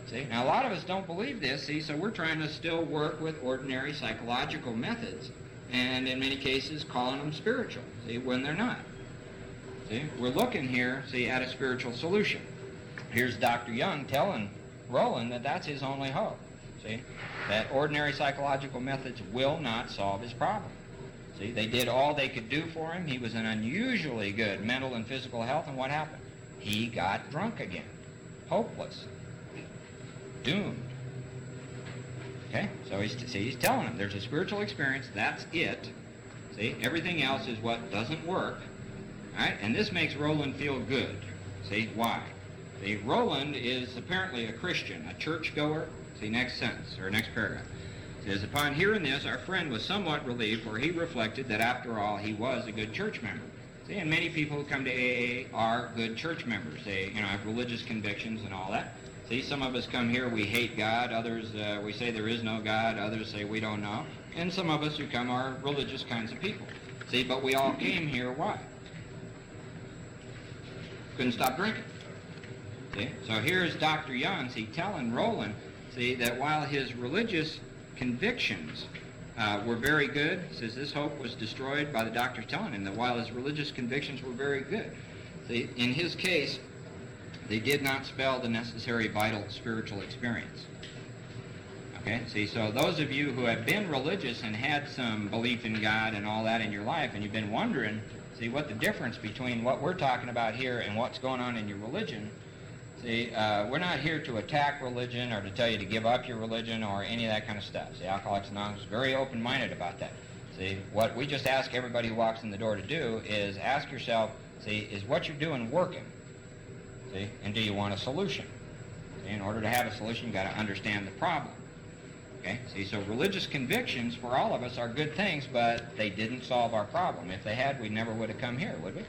See? Now, a lot of us don't believe this, see, so we're trying to still work with ordinary psychological methods, and in many cases calling them spiritual, see, when they're not. See? We're looking here, see, at a spiritual solution. Here's Dr. Young telling Roland that that's his only hope. See, that ordinary psychological methods will not solve his problem. See, they did all they could do for him. He was in unusually good mental and physical health, and what happened? He got drunk again. Hopeless. Doomed. Okay? So he's telling him there's a spiritual experience, that's it. See, everything else is what doesn't work. All right? And this makes Roland feel good. See, why? See, Roland is apparently a Christian, a churchgoer. See, next sentence, or next paragraph. It says, upon hearing this, our friend was somewhat relieved, for he reflected that after all, he was a good church member. See, and many people who come to AA are good church members. They, have religious convictions and all that. See, some of us come here, we hate God. Others, we say there is no God. Others say we don't know. And some of us who come are religious kinds of people. See, but we all came here, why? Couldn't stop drinking. See, so here's Dr. Young, see, telling Roland, see, that while his religious convictions were very good, says this hope was destroyed by the doctor telling him that while his religious convictions were very good, see, in his case, they did not spell the necessary vital spiritual experience. Okay, see, so those of you who have been religious and had some belief in God and all that in your life, and you've been wondering, see, what the difference between what we're talking about here and what's going on in your religion. See, we're not here to attack religion or to tell you to give up your religion or any of that kind of stuff. See, Alcoholics Anonymous is very open-minded about that. See, what we just ask everybody who walks in the door to do is ask yourself, see, is what you're doing working? See? And do you want a solution? See? In order to have a solution, you've got to understand the problem. Okay? See, so religious convictions for all of us are good things, but they didn't solve our problem. If they had, we never would have come here, would we?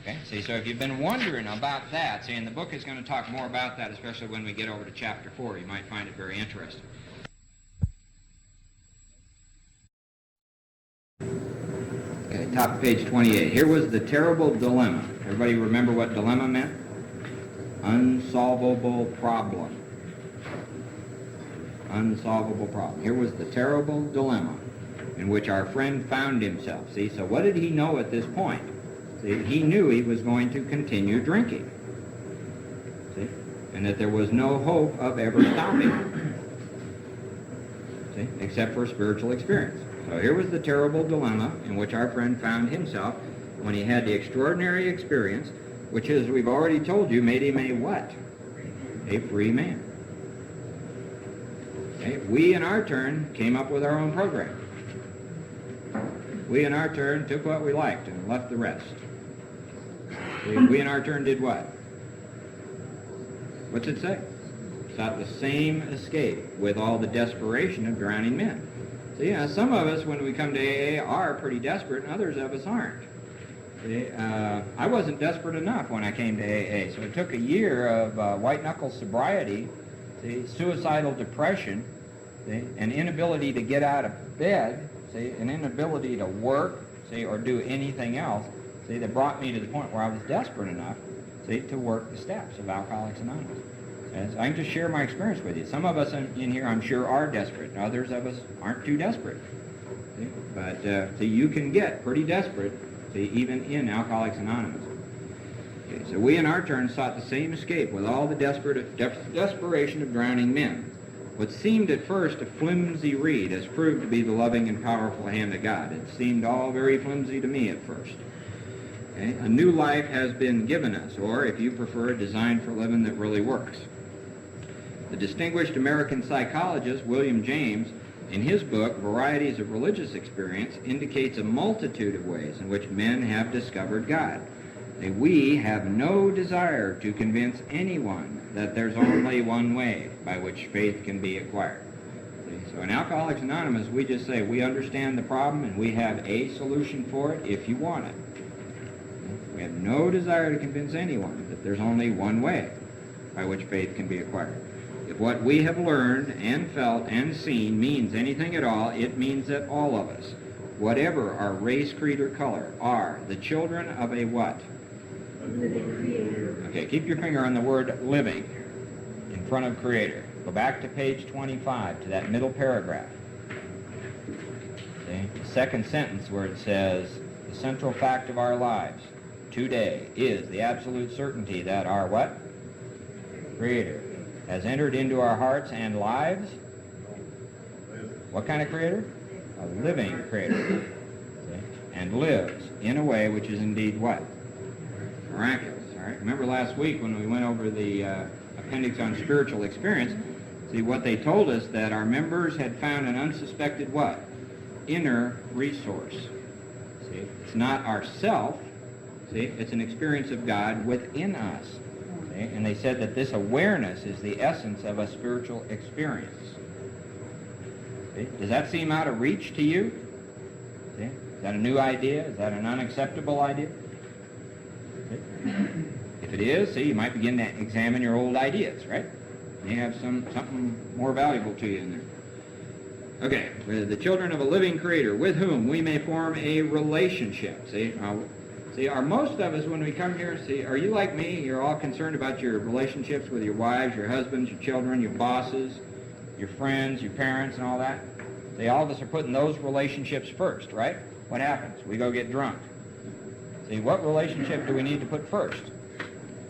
Okay? See, so if you've been wondering about that, see, and the book is going to talk more about that, especially when we get over to chapter 4. You might find it very interesting. Okay, top of page 28. Here was the terrible dilemma. Everybody remember what dilemma meant? Unsolvable problem. Unsolvable problem. Here was the terrible dilemma in which our friend found himself. See, so what did he know at this point? See, he knew he was going to continue drinking. See, and that there was no hope of ever stopping. See, except for spiritual experience. So here was the terrible dilemma in which our friend found himself when he had the extraordinary experience, which, as we've already told you, made him a what? A free man. Okay? We, in our turn, came up with our own program. We, in our turn, took what we liked and left the rest. We, in our turn, did what? What's it say? Sought the same escape with all the desperation of drowning men. So, yeah, some of us, when we come to AA, are pretty desperate, and others of us aren't. See, I wasn't desperate enough when I came to AA, so it took a year of white-knuckle sobriety, see, suicidal depression, see, an inability to get out of bed, see, an inability to work, see, or do anything else, see, that brought me to the point where I was desperate enough, see, to work the steps of Alcoholics Anonymous. So I can just share my experience with you. Some of us in here, I'm sure, are desperate. And others of us aren't too desperate. See? But see, you can get pretty desperate, see, even in Alcoholics Anonymous. Okay, so we, in our turn, sought the same escape with all the desperation of drowning men. What seemed at first a flimsy reed has proved to be the loving and powerful hand of God. It seemed all very flimsy to me at first. Okay? A new life has been given us, or, if you prefer, designed for living that really works. The distinguished American psychologist William James, in his book, Varieties of Religious Experience, indicates a multitude of ways in which men have discovered God. We have no desire to convince anyone that there's only one way by which faith can be acquired. So in Alcoholics Anonymous, we just say we understand the problem and we have a solution for it if you want it. We have no desire to convince anyone that there's only one way by which faith can be acquired. If what we have learned and felt and seen means anything at all, it means that all of us, whatever our race, creed, or color, are the children of a what? Okay, keep your finger on the word living in front of Creator. Go back to page 25, to that middle paragraph. Okay? The second sentence where it says, the central fact of our lives today is the absolute certainty that our what? Creator has entered into our hearts and lives. What kind of Creator? A living Creator. Okay? And lives in a way which is indeed what? Miraculous. All right. Remember last week when we went over the appendix on spiritual experience, see what they told us, that our members had found an unsuspected what? Inner resource. See, it's not ourself. See, it's an experience of God within us. See? And they said that this awareness is the essence of a spiritual experience. See? Does that seem out of reach to you? See? Is that a new idea? Is that an unacceptable idea? See? If it is, see, you might begin to examine your old ideas, right? You have something more valuable to you in there. Okay, we're the children of a living Creator with whom we may form a relationship. See, are most of us, when we come here, see, are you like me? You're all concerned about your relationships with your wives, your husbands, your children, your bosses, your friends, your parents, and all that? See, all of us are putting those relationships first, right? What happens? We go get drunk. See, what relationship do we need to put first?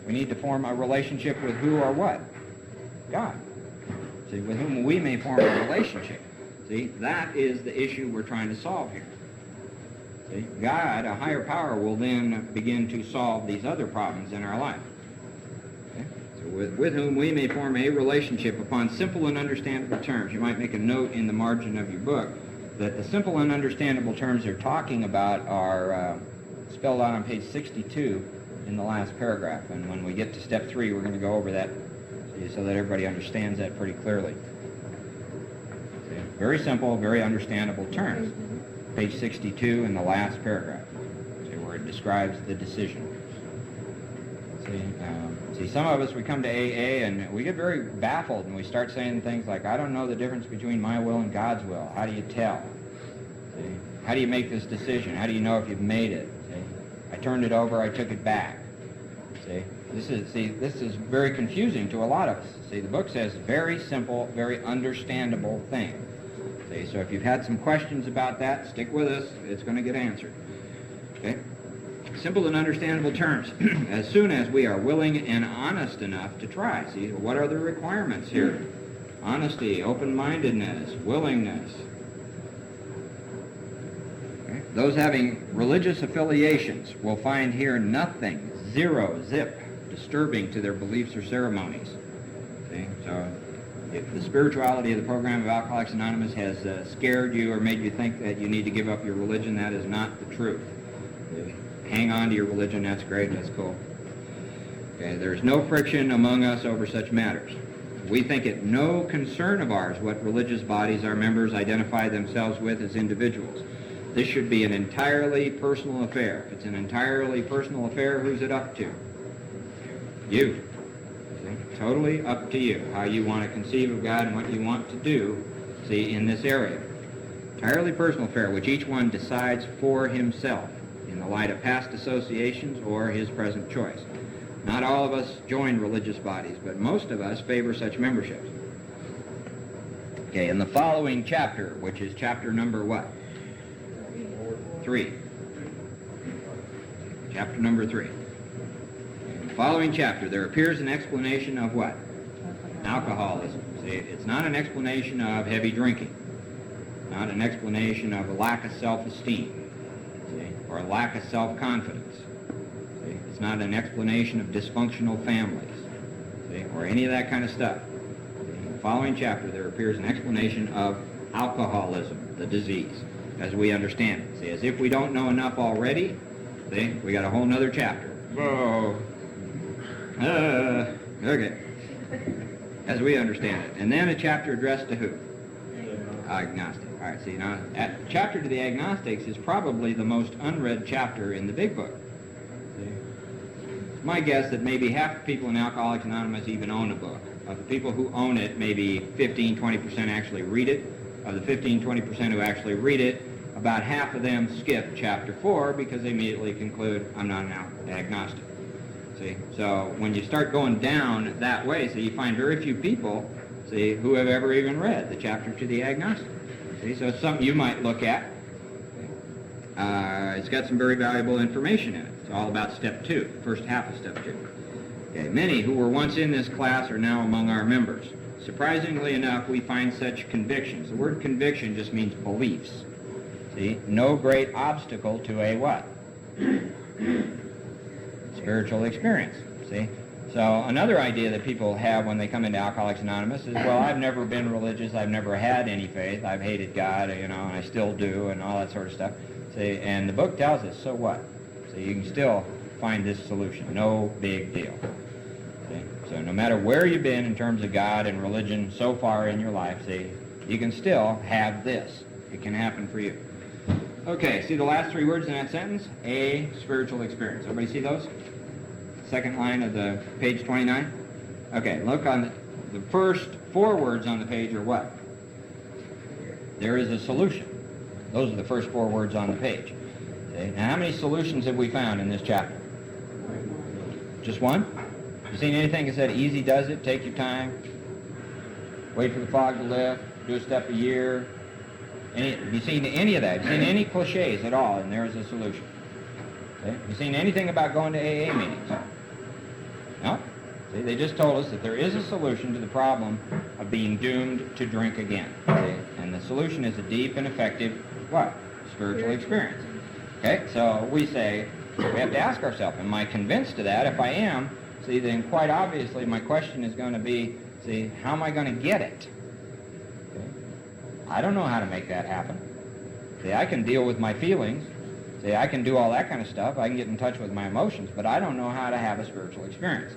We need to form a relationship with who or what? God. See, with whom we may form a relationship. See, that is the issue we're trying to solve here. See, God, a higher power, will then begin to solve these other problems in our life. Okay? So with whom we may form a relationship upon simple and understandable terms. You might make a note in the margin of your book that the simple and understandable terms they're talking about are spelled out on page 62 in the last paragraph. And when we get to step 3, we're going to go over that so that everybody understands that pretty clearly. See, very simple, very understandable terms. Page 62 in the last paragraph, see, where it describes the decision. See, some of us, we come to AA and we get very baffled and we start saying things like, I don't know the difference between my will and God's will. How do you tell? See? How do you make this decision? How do you know if you've made it? See? I turned it over, I took it back. See? This is very confusing to a lot of us. See, the book says very simple, very understandable thing. See, so if you've had some questions about that, stick with us. It's going to get answered. Okay? Simple and understandable terms. As soon as we are willing and honest enough to try. See, what are the requirements here? Honesty, open-mindedness, willingness. Okay? Those having religious affiliations will find here nothing, zero, zip, disturbing to their beliefs or ceremonies. See? So if the spirituality of the program of Alcoholics Anonymous has scared you or made you think that you need to give up your religion, that is not the truth. Hang on to your religion, that's great, that's cool. Okay, there's no friction among us over such matters. We think it no concern of ours what religious bodies our members identify themselves with as individuals. This should be an entirely personal affair. If it's an entirely personal affair, who's it up to? You. See? Totally up to you, how you want to conceive of God and what you want to do, see, in this area. Entirely personal affair, which each one decides for himself, in the light of past associations or his present choice. Not all of us join religious bodies, but most of us favor such memberships. Okay, in the following chapter, which is chapter number what? 3. Chapter number 3. In the following chapter, there appears an explanation of what? Alcoholism. See, it's not an explanation of heavy drinking, not an explanation of a lack of self-esteem, or a lack of self-confidence. See? It's not an explanation of dysfunctional families, see? Or any of that kind of stuff. See? In the following chapter, there appears an explanation of alcoholism, the disease, as we understand it. See? As if we don't know enough already, see? We got a whole other chapter. Whoa. Okay. As we understand it. And then a chapter addressed to who? Agnostic. All right, see, now, chapter to the agnostics is probably the most unread chapter in the big book. See? It's my guess that maybe half the people in Alcoholics Anonymous even own a book. Of the people who own it, maybe 15-20% actually read it. Of the 15-20% who actually read it, about half of them skip chapter 4 because they immediately conclude, I'm not an agnostic. See, so when you start going down that way, so you find very few people, see, who have ever even read the chapter to the agnostic. See, so it's something you might look at. It's got some very valuable information in it. It's all about step 2, the first half of step 2. Okay, many who were once in this class are now among our members. Surprisingly enough, we find such convictions. The word conviction just means beliefs. See, no great obstacle to a what? Spiritual experience. See? So another idea that people have when they come into Alcoholics Anonymous is, well, I've never been religious, I've never had any faith, I've hated God, and I still do, and all that sort of stuff. See, and the book tells us, so what? So you can still find this solution. No big deal. See? So no matter where you've been in terms of God and religion so far in your life, see, you can still have this. It can happen for you. Okay, see the last 3 words in that sentence? A spiritual experience. Everybody see those? Second line of the page 29. Okay, look on the first 4 words on the page are what? There is a solution. Those are the first 4 words on the page. Okay. Now, how many solutions have we found in this chapter? Just one? You seen anything that said easy does it, take your time, wait for the fog to lift, do a step a year? Have you seen any of that? Have you seen any cliches at all, and there is a solution? Okay. Have you seen anything about going to AA meetings? No? See, they just told us that there is a solution to the problem of being doomed to drink again. See? And the solution is a deep and effective, what? Spiritual experience. Okay, so we say, we have to ask ourselves, am I convinced of that? If I am, see, then quite obviously my question is going to be, see, how am I going to get it? Okay. I don't know how to make that happen. See, I can deal with my feelings. See, I can do all that kind of stuff. I can get in touch with my emotions, but I don't know how to have a spiritual experience.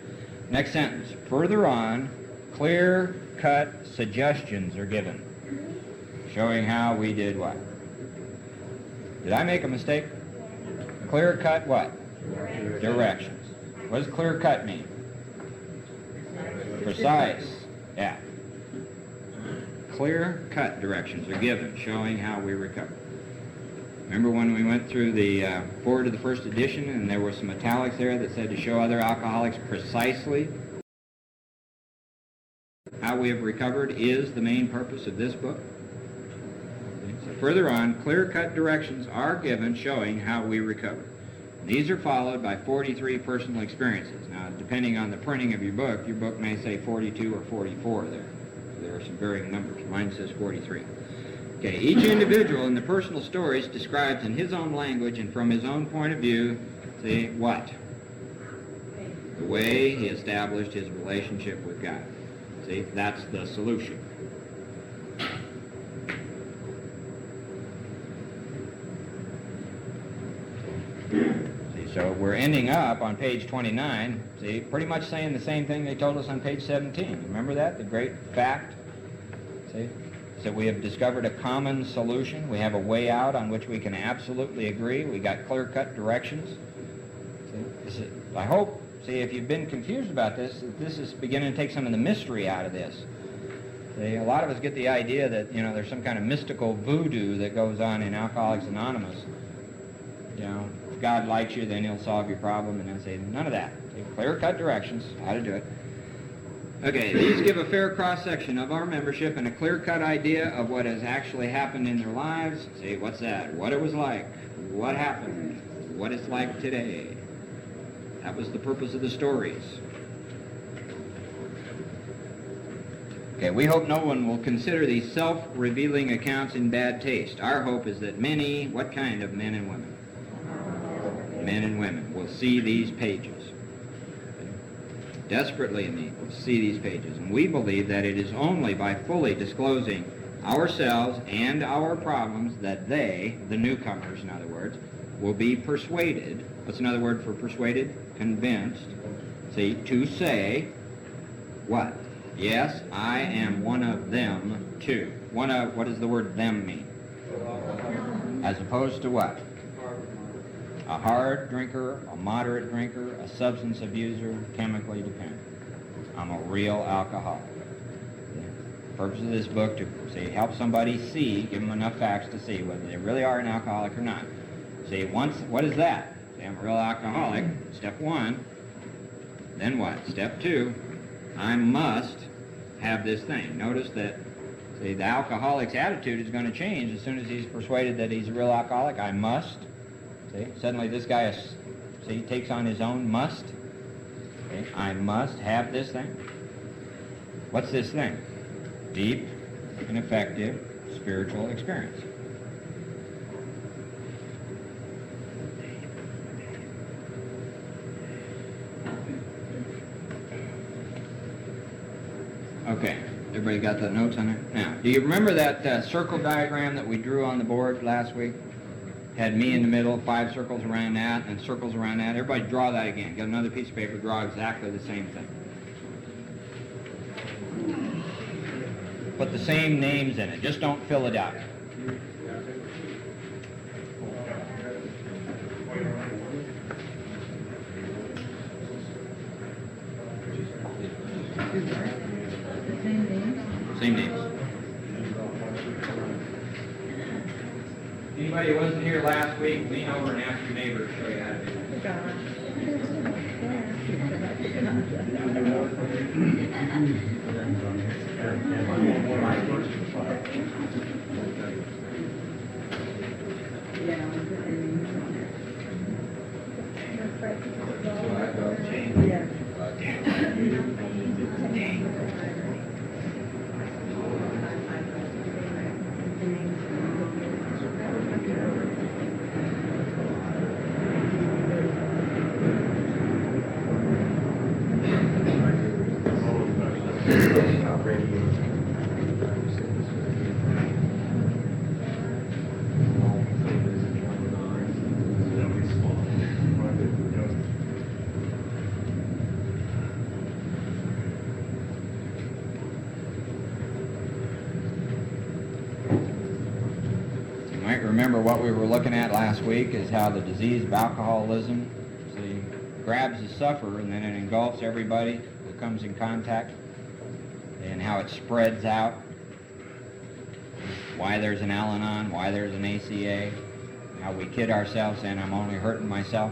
Next sentence. Further on, clear-cut suggestions are given, showing how we did what? Did I make a mistake? Clear-cut what? Directions. What does clear-cut mean? Precise. Yeah. Clear-cut directions are given, showing how we recover. Remember when we went through the forward of the first edition and there were some italics there that said to show other alcoholics precisely how we have recovered is the main purpose of this book? So further on, clear-cut directions are given showing how we recover. These are followed by 43 personal experiences. Now, depending on the printing of your book may say 42 or 44 there. There are some varying numbers. Mine says 43. Okay, each individual in the personal stories describes in his own language and from his own point of view, see, what? The way he established his relationship with God. See, that's the solution. See, so we're ending up on page 29, see, pretty much saying the same thing they told us on page 17. Remember that? The great fact? See? So we have discovered a common solution. We have a way out on which we can absolutely agree. We got clear-cut directions. See? I hope, see, if you've been confused about this, this is beginning to take some of the mystery out of this. See, a lot of us get the idea that, you know, there's some kind of mystical voodoo that goes on in Alcoholics Anonymous. You know, if God likes you, then he'll solve your problem, and then say, none of that. Clear-cut directions, how to do it. Okay, these give a fair cross-section of our membership and a clear-cut idea of what has actually happened in their lives. See, what's that? What it was like. What happened. What it's like today. That was the purpose of the stories. Okay, we hope no one will consider these self-revealing accounts in bad taste. Our hope is that many, what kind of men and women? Men and women will see these pages. Desperately in need will see these pages. And we believe that it is only by fully disclosing ourselves and our problems that they, the newcomers in other words, will be persuaded. What's another word for persuaded? Convinced. See, to say, what? Yes, I am one of them too. One of, what does the word them mean? As opposed to what? A hard drinker, a moderate drinker, a substance abuser, chemically dependent. I'm a real alcoholic. The purpose of this book to say help somebody see, give them enough facts to see whether they really are an alcoholic or not. See, once, what is that? Say I'm a real alcoholic, step one. Then what? Step two, I must have this thing. Notice that, see, the alcoholic's attitude is going to change as soon as he's persuaded that he's a real alcoholic. I must. See, suddenly this guy is, see, takes on his own must. Okay, I must have this thing. What's this thing? Deep and effective spiritual experience. Okay, everybody got the notes on there? Now, do you remember that circle diagram that we drew on the board last week? Had me in the middle, 5 circles around that, and circles around that. Everybody draw that again. Get another piece of paper, draw exactly the same thing. Put the same names in it. Just don't fill it out. Same names. Anybody who wasn't here last week, lean over and ask your neighbor to show you how to do might remember what we were looking at last week is how the disease of alcoholism, see, grabs the sufferer and then it engulfs everybody who comes in contact, and how it spreads out, why there's an Al-Anon, why there's an ACA, how we kid ourselves saying I'm only hurting myself,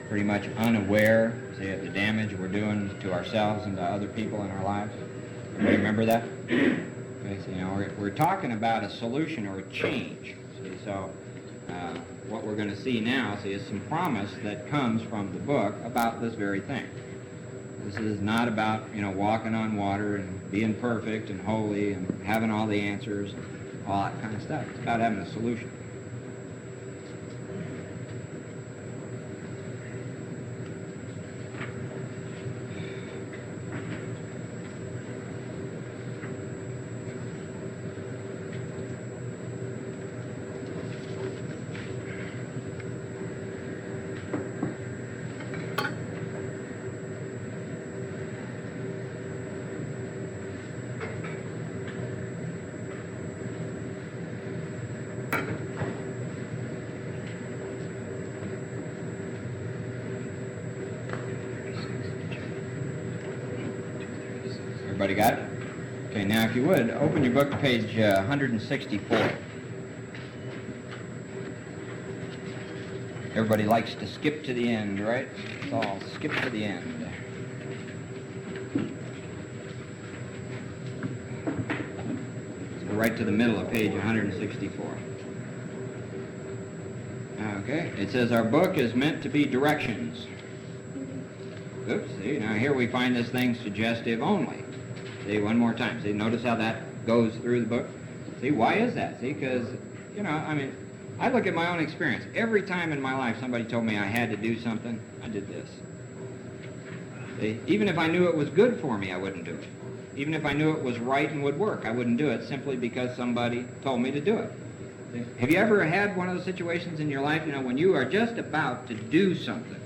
pretty much unaware, see, of the damage we're doing to ourselves and to other people in our lives. Everybody remember that? Okay, so, you know, we're talking about a solution or a change. See, so what we're going to see now, see, is some promise that comes from the book about this very thing. This is not about, you know, walking on water and being perfect and holy and having all the answers, all that kind of stuff. It's about having a solution. Everybody got it? Okay, now if you would, open your book to page 164. Everybody likes to skip to the end, right? It's all skip to the end. Let's go right to the middle of page 164. Okay, it says our book is meant to be directions. Oops, see, now here we find this thing suggestive only. See, one more time. See, notice how that goes through the book? See, why is that? See, because, you know, I mean, I look at my own experience. Every time in my life somebody told me I had to do something, I did this. See, even if I knew it was good for me, I wouldn't do it. Even if I knew it was right and would work, I wouldn't do it simply because somebody told me to do it. See? Have you ever had one of those situations in your life, you know, when you are just about to do something?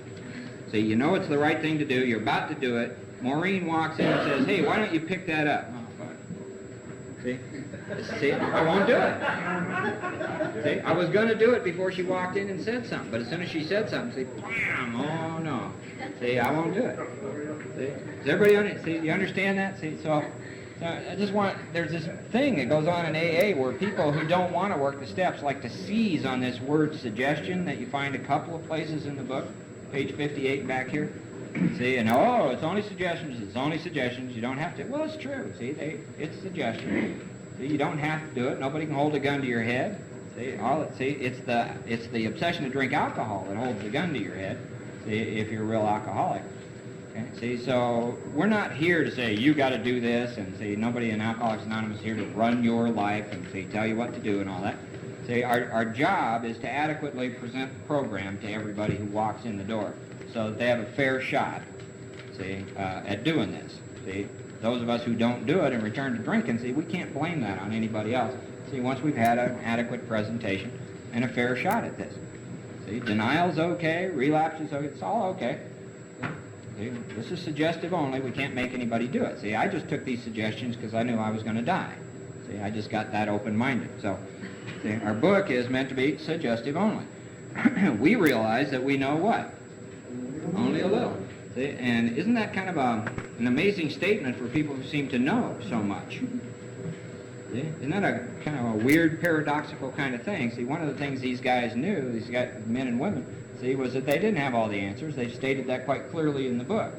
See, you know it's the right thing to do, you're about to do it, Maureen walks in and says, hey, why don't you pick that up? Oh, fuck. See, I won't do it. See, I was going to do it before she walked in and said something, but as soon as she said something, see, bam, oh no. See, I won't do it. See, does everybody see, you understand that? See, so I just want, there's this thing that goes on in AA where people who don't want to work the steps like to seize on this word suggestion that you find a couple of places in the book, page 58 back here. See, and oh, it's only suggestions, you don't have to. Well, it's true, see, it's suggestions. See, you don't have to do it, nobody can hold a gun to your head. See, it's the obsession to drink alcohol that holds the gun to your head, see, if you're a real alcoholic. Okay? See, so we're not here to say, you got to do this, and see, nobody in Alcoholics Anonymous is here to run your life and see, tell you what to do and all that. See, our job is to adequately present the program to everybody who walks in the door, so that they have a fair shot, see, at doing this. See, those of us who don't do it and return to drinking, see, we can't blame that on anybody else. See, once we've had an adequate presentation and a fair shot at this. See, denial's okay, relapse is okay, it's all okay. See, this is suggestive only, we can't make anybody do it. See, I just took these suggestions because I knew I was going to die. See, I just got that open-minded. So, see, our book is meant to be suggestive only. We realize that we know what? Only a little. See? And isn't that kind of an amazing statement for people who seem to know so much? See? Isn't that a kind of a weird, paradoxical kind of thing? See, one of the things these guys knew, these guys, men and women, see, was that they didn't have all the answers. They stated that quite clearly in the book.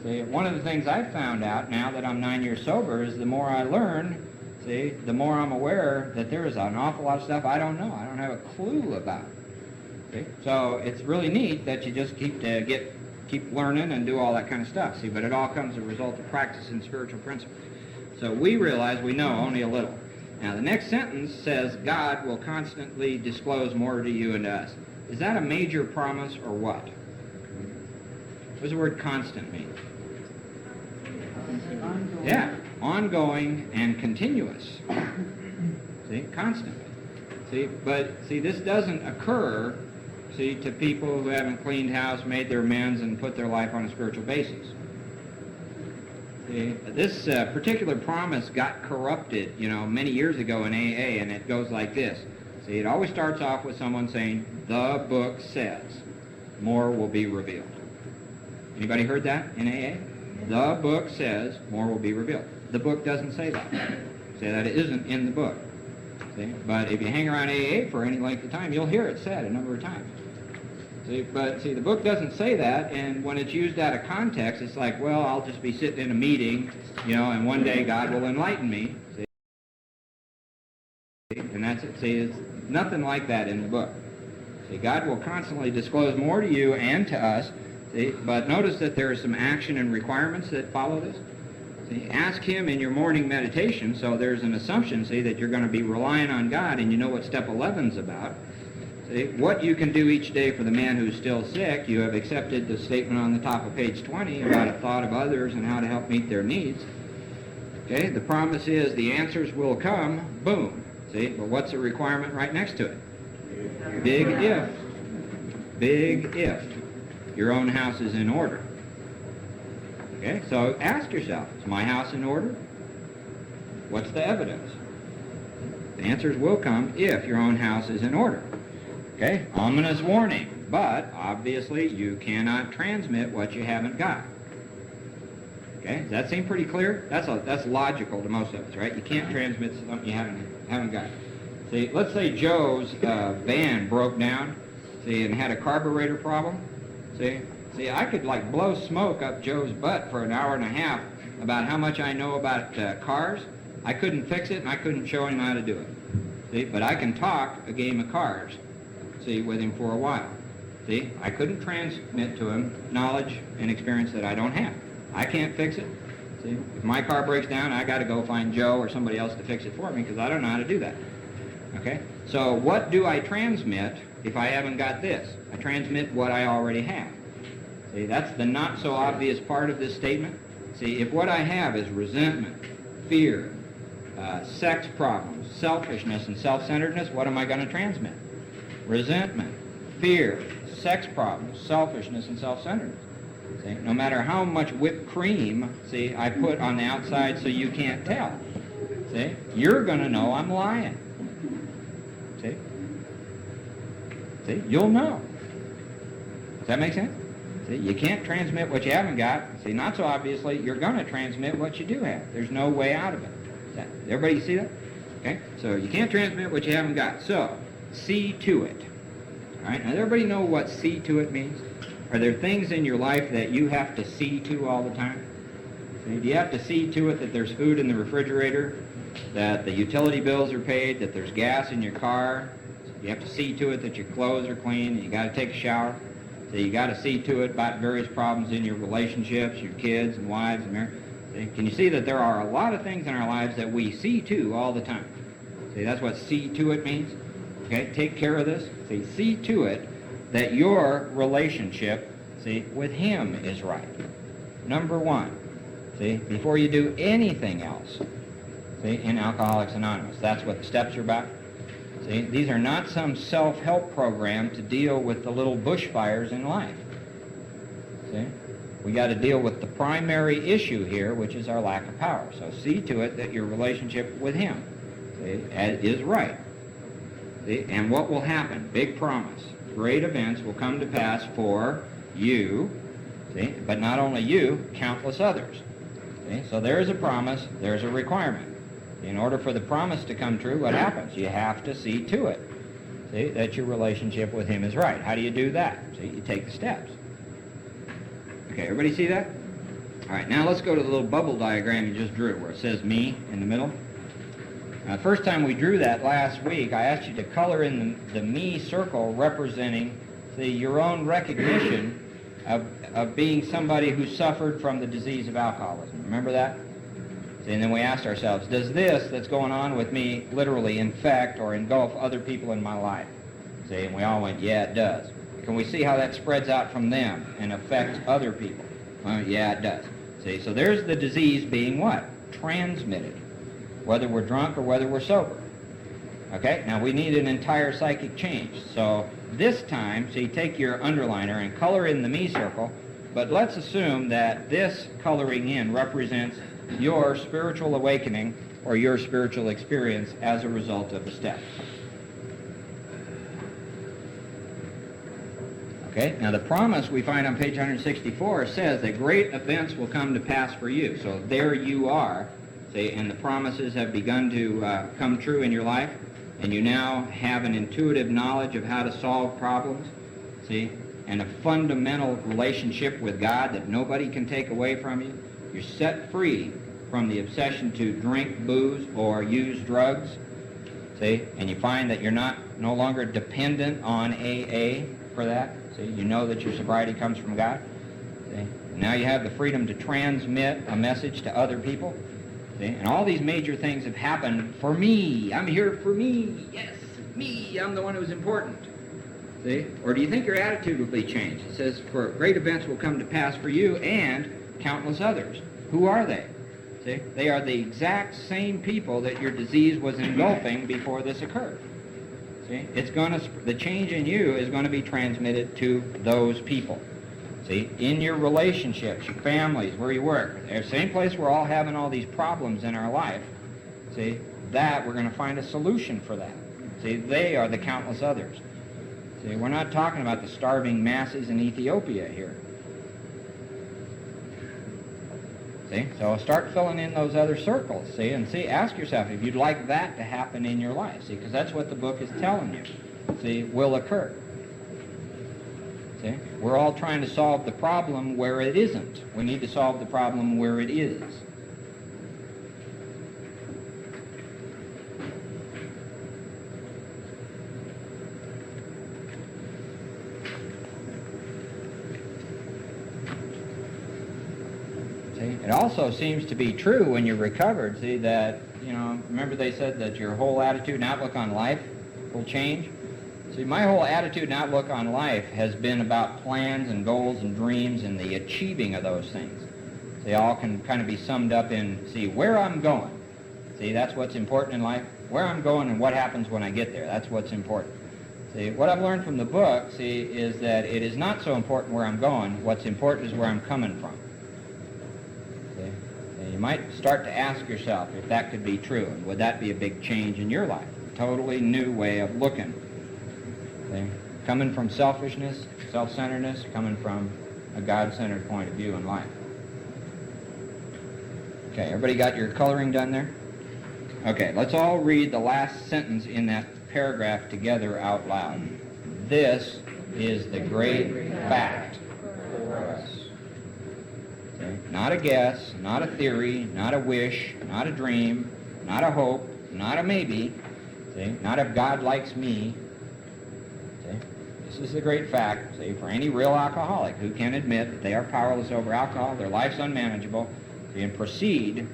See, one of the things I've found out now that I'm 9 years sober is the more I learn, see, the more I'm aware that there is an awful lot of stuff I don't know. I don't have a clue about. See? So it's really neat that you just keep learning and do all that kind of stuff. See, but it all comes as a result of practicing spiritual principles. So we realize we know only a little. Now the next sentence says God will constantly disclose more to you and to us. Is that a major promise or what? What does the word constant mean? Yeah, ongoing and continuous. See, constantly. See, but see, this doesn't occur, see, to people who haven't cleaned house, made their amends, and put their life on a spiritual basis. See, this particular promise got corrupted, many years ago in AA, and it goes like this. See, it always starts off with someone saying, "The book says, more will be revealed." Anybody heard that in AA? The book says, more will be revealed. The book doesn't say that. Say that it isn't in the book. See? But if you hang around AA for any length of time, you'll hear it said a number of times. But the book doesn't say that, and when it's used out of context, it's like, well, I'll just be sitting in a meeting, and one day God will enlighten me. See? And that's it. See, it's nothing like that in the book. See, God will constantly disclose more to you and to us. See, but notice that there are some action and requirements that follow this. See, ask Him in your morning meditation, so there's an assumption, see, that you're going to be relying on God, and you know what step 11's about. See, what you can do each day for the man who's still sick. You have accepted the statement on the top of page 20 about a thought of others and how to help meet their needs. Okay, the promise is the answers will come, boom. See, but what's the requirement right next to it? Big if. Big if. Your own house is in order. Okay, so ask yourself, is my house in order? What's the evidence? The answers will come if your own house is in order. Okay, ominous warning, but obviously you cannot transmit what you haven't got. Okay, does that seem pretty clear? That's logical to most of us, right? You can't transmit something you haven't got. See, let's say Joe's van broke down, see, and had a carburetor problem. See, I could like blow smoke up Joe's butt for an hour and a half about how much I know about cars. I couldn't fix it, and I couldn't show him how to do it. See, but I can talk a game of cars, see, with him for a while. See, I couldn't transmit to him knowledge and experience that I don't have. I can't fix it. See, if my car breaks down, I got to go find Joe or somebody else to fix it for me because I don't know how to do that. Okay, so what do I transmit if I haven't got this? I transmit what I already have. See, that's the not so obvious part of this statement. See, if what I have is resentment, fear, sex problems, selfishness, and self-centeredness, what am I going to transmit? Resentment, fear, sex problems, selfishness, and self-centeredness. See, no matter how much whipped cream, see, I put on the outside so you can't tell. See, you're going to know I'm lying. See, you'll know. Does that make sense? See, you can't transmit what you haven't got. See, not so obviously, you're going to transmit what you do have. There's no way out of it. Everybody see that? Okay? So you can't transmit what you haven't got. So, see to it. All right? Now, does everybody know what see to it means? Are there things in your life that you have to see to all the time? See, do you have to see to it that there's food in the refrigerator, that the utility bills are paid, that there's gas in your car? You have to see to it that your clothes are clean, and you got to take a shower. So you got to see to it about various problems in your relationships, your kids and wives and marriage. See, can you see that there are a lot of things in our lives that we see to all the time? See, that's what see to it means. Okay, take care of this. See to it that your relationship, see, with Him is right. Number one, see, before you do anything else, see, in Alcoholics Anonymous, that's what the steps are about. See, these are not some self-help program to deal with the little bushfires in life. See, we got to deal with the primary issue here, which is our lack of power. So see to it that your relationship with Him, see, is right. See, and what will happen? Big promise. Great events will come to pass for you, see, but not only you, countless others. See, so there's a promise, there's a requirement. In order for the promise to come true, what happens? You have to see to it, see, that your relationship with Him is right. How do you do that? See, you take the steps. Okay, everybody see that? All right, now let's go to the little bubble diagram you just drew where it says me in the middle. Now, the first time we drew that last week, I asked you to color in the me circle representing, see, your own recognition of being somebody who suffered from the disease of alcoholism. Remember that? See, and then we asked ourselves, does this that's going on with me literally infect or engulf other people in my life? See, and we all went, yeah, it does. Can we see how that spreads out from them and affects other people? Yeah, it does. See, so there's the disease being what? Transmitted, whether we're drunk or whether we're sober. Okay, now we need an entire psychic change. So this time, see, take your underliner and color in the me circle But let's assume that this coloring in represents your spiritual awakening or your spiritual experience as a result of the step. Okay, now the promise we find on page 164 says that great events will come to pass for you. So there you are, see, and the promises have begun to come true in your life, and you now have an intuitive knowledge of how to solve problems, see, and a fundamental relationship with God that nobody can take away from you. You're set free from the obsession to drink booze or use drugs, see, and you find that you're no longer dependent on AA for that. See, you know that your sobriety comes from God. See? Now you have the freedom to transmit a message to other people. See? And all these major things have happened for me. I'm here for me. Yes, me. I'm the one who's important. See? Or do you think your attitude will be changed? It says, for great events will come to pass for you and countless others. Who are they? See? They are the exact same people that your disease was engulfing before this occurred. See? The change in you is going to be transmitted to those people. See, in your relationships, your families, where you work, the same place we're all having all these problems in our life. See, that we're going to find a solution for that. See, they are the countless others. See, we're not talking about the starving masses in Ethiopia here. See, so start filling in those other circles, see, and ask yourself if you'd like that to happen in your life, see, because that's what the book is telling you, see, will occur. See, we're all trying to solve the problem where it isn't. We need to solve the problem where it is. It also seems to be true when you're recovered, see, that, remember they said that your whole attitude and outlook on life will change? See, my whole attitude and outlook on life has been about plans and goals and dreams and the achieving of those things. They all can kind of be summed up in, see, where I'm going. See, that's what's important in life. Where I'm going and what happens when I get there. That's what's important. See, what I've learned from the book, see, is that it is not so important where I'm going. What's important is where I'm coming from. You might start to ask yourself if that could be true, and would that be a big change in your life? A totally new way of looking. See? Coming from selfishness, self-centeredness, coming from a God-centered point of view in life. Okay, everybody got your coloring done there? Okay, let's all read the last sentence in that paragraph together out loud. This is the great fact for us. Not a guess, not a theory, not a wish, not a dream, not a hope, not a maybe, see? Not if God likes me. See? This is the great fact, see, for any real alcoholic who can admit that they are powerless over alcohol, their life's unmanageable, see, and proceed,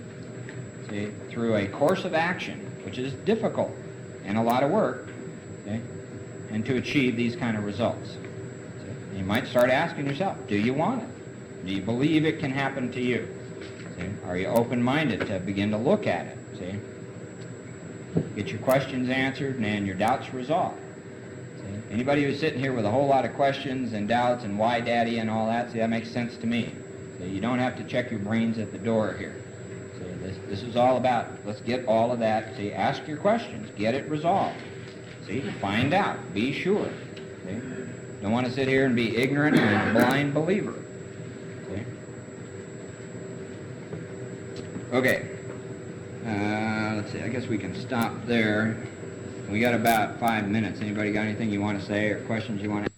see, through a course of action, which is difficult and a lot of work, see, and to achieve these kind of results. See? You might start asking yourself, do you want it? Do you believe it can happen to you? See? Are you open-minded to begin to look at it? See? Get your questions answered and your doubts resolved. See? Anybody who's sitting here with a whole lot of questions and doubts and why daddy and all that, see, that makes sense to me. See? You don't have to check your brains at the door here. See? This is all about, let's get all of that. See? Ask your questions. Get it resolved. See? Find out. Be sure. See? Don't want to sit here and be ignorant and a blind believer. Okay, let's see, I guess we can stop there. We got about 5 minutes. Anybody got anything you want to say or questions you want to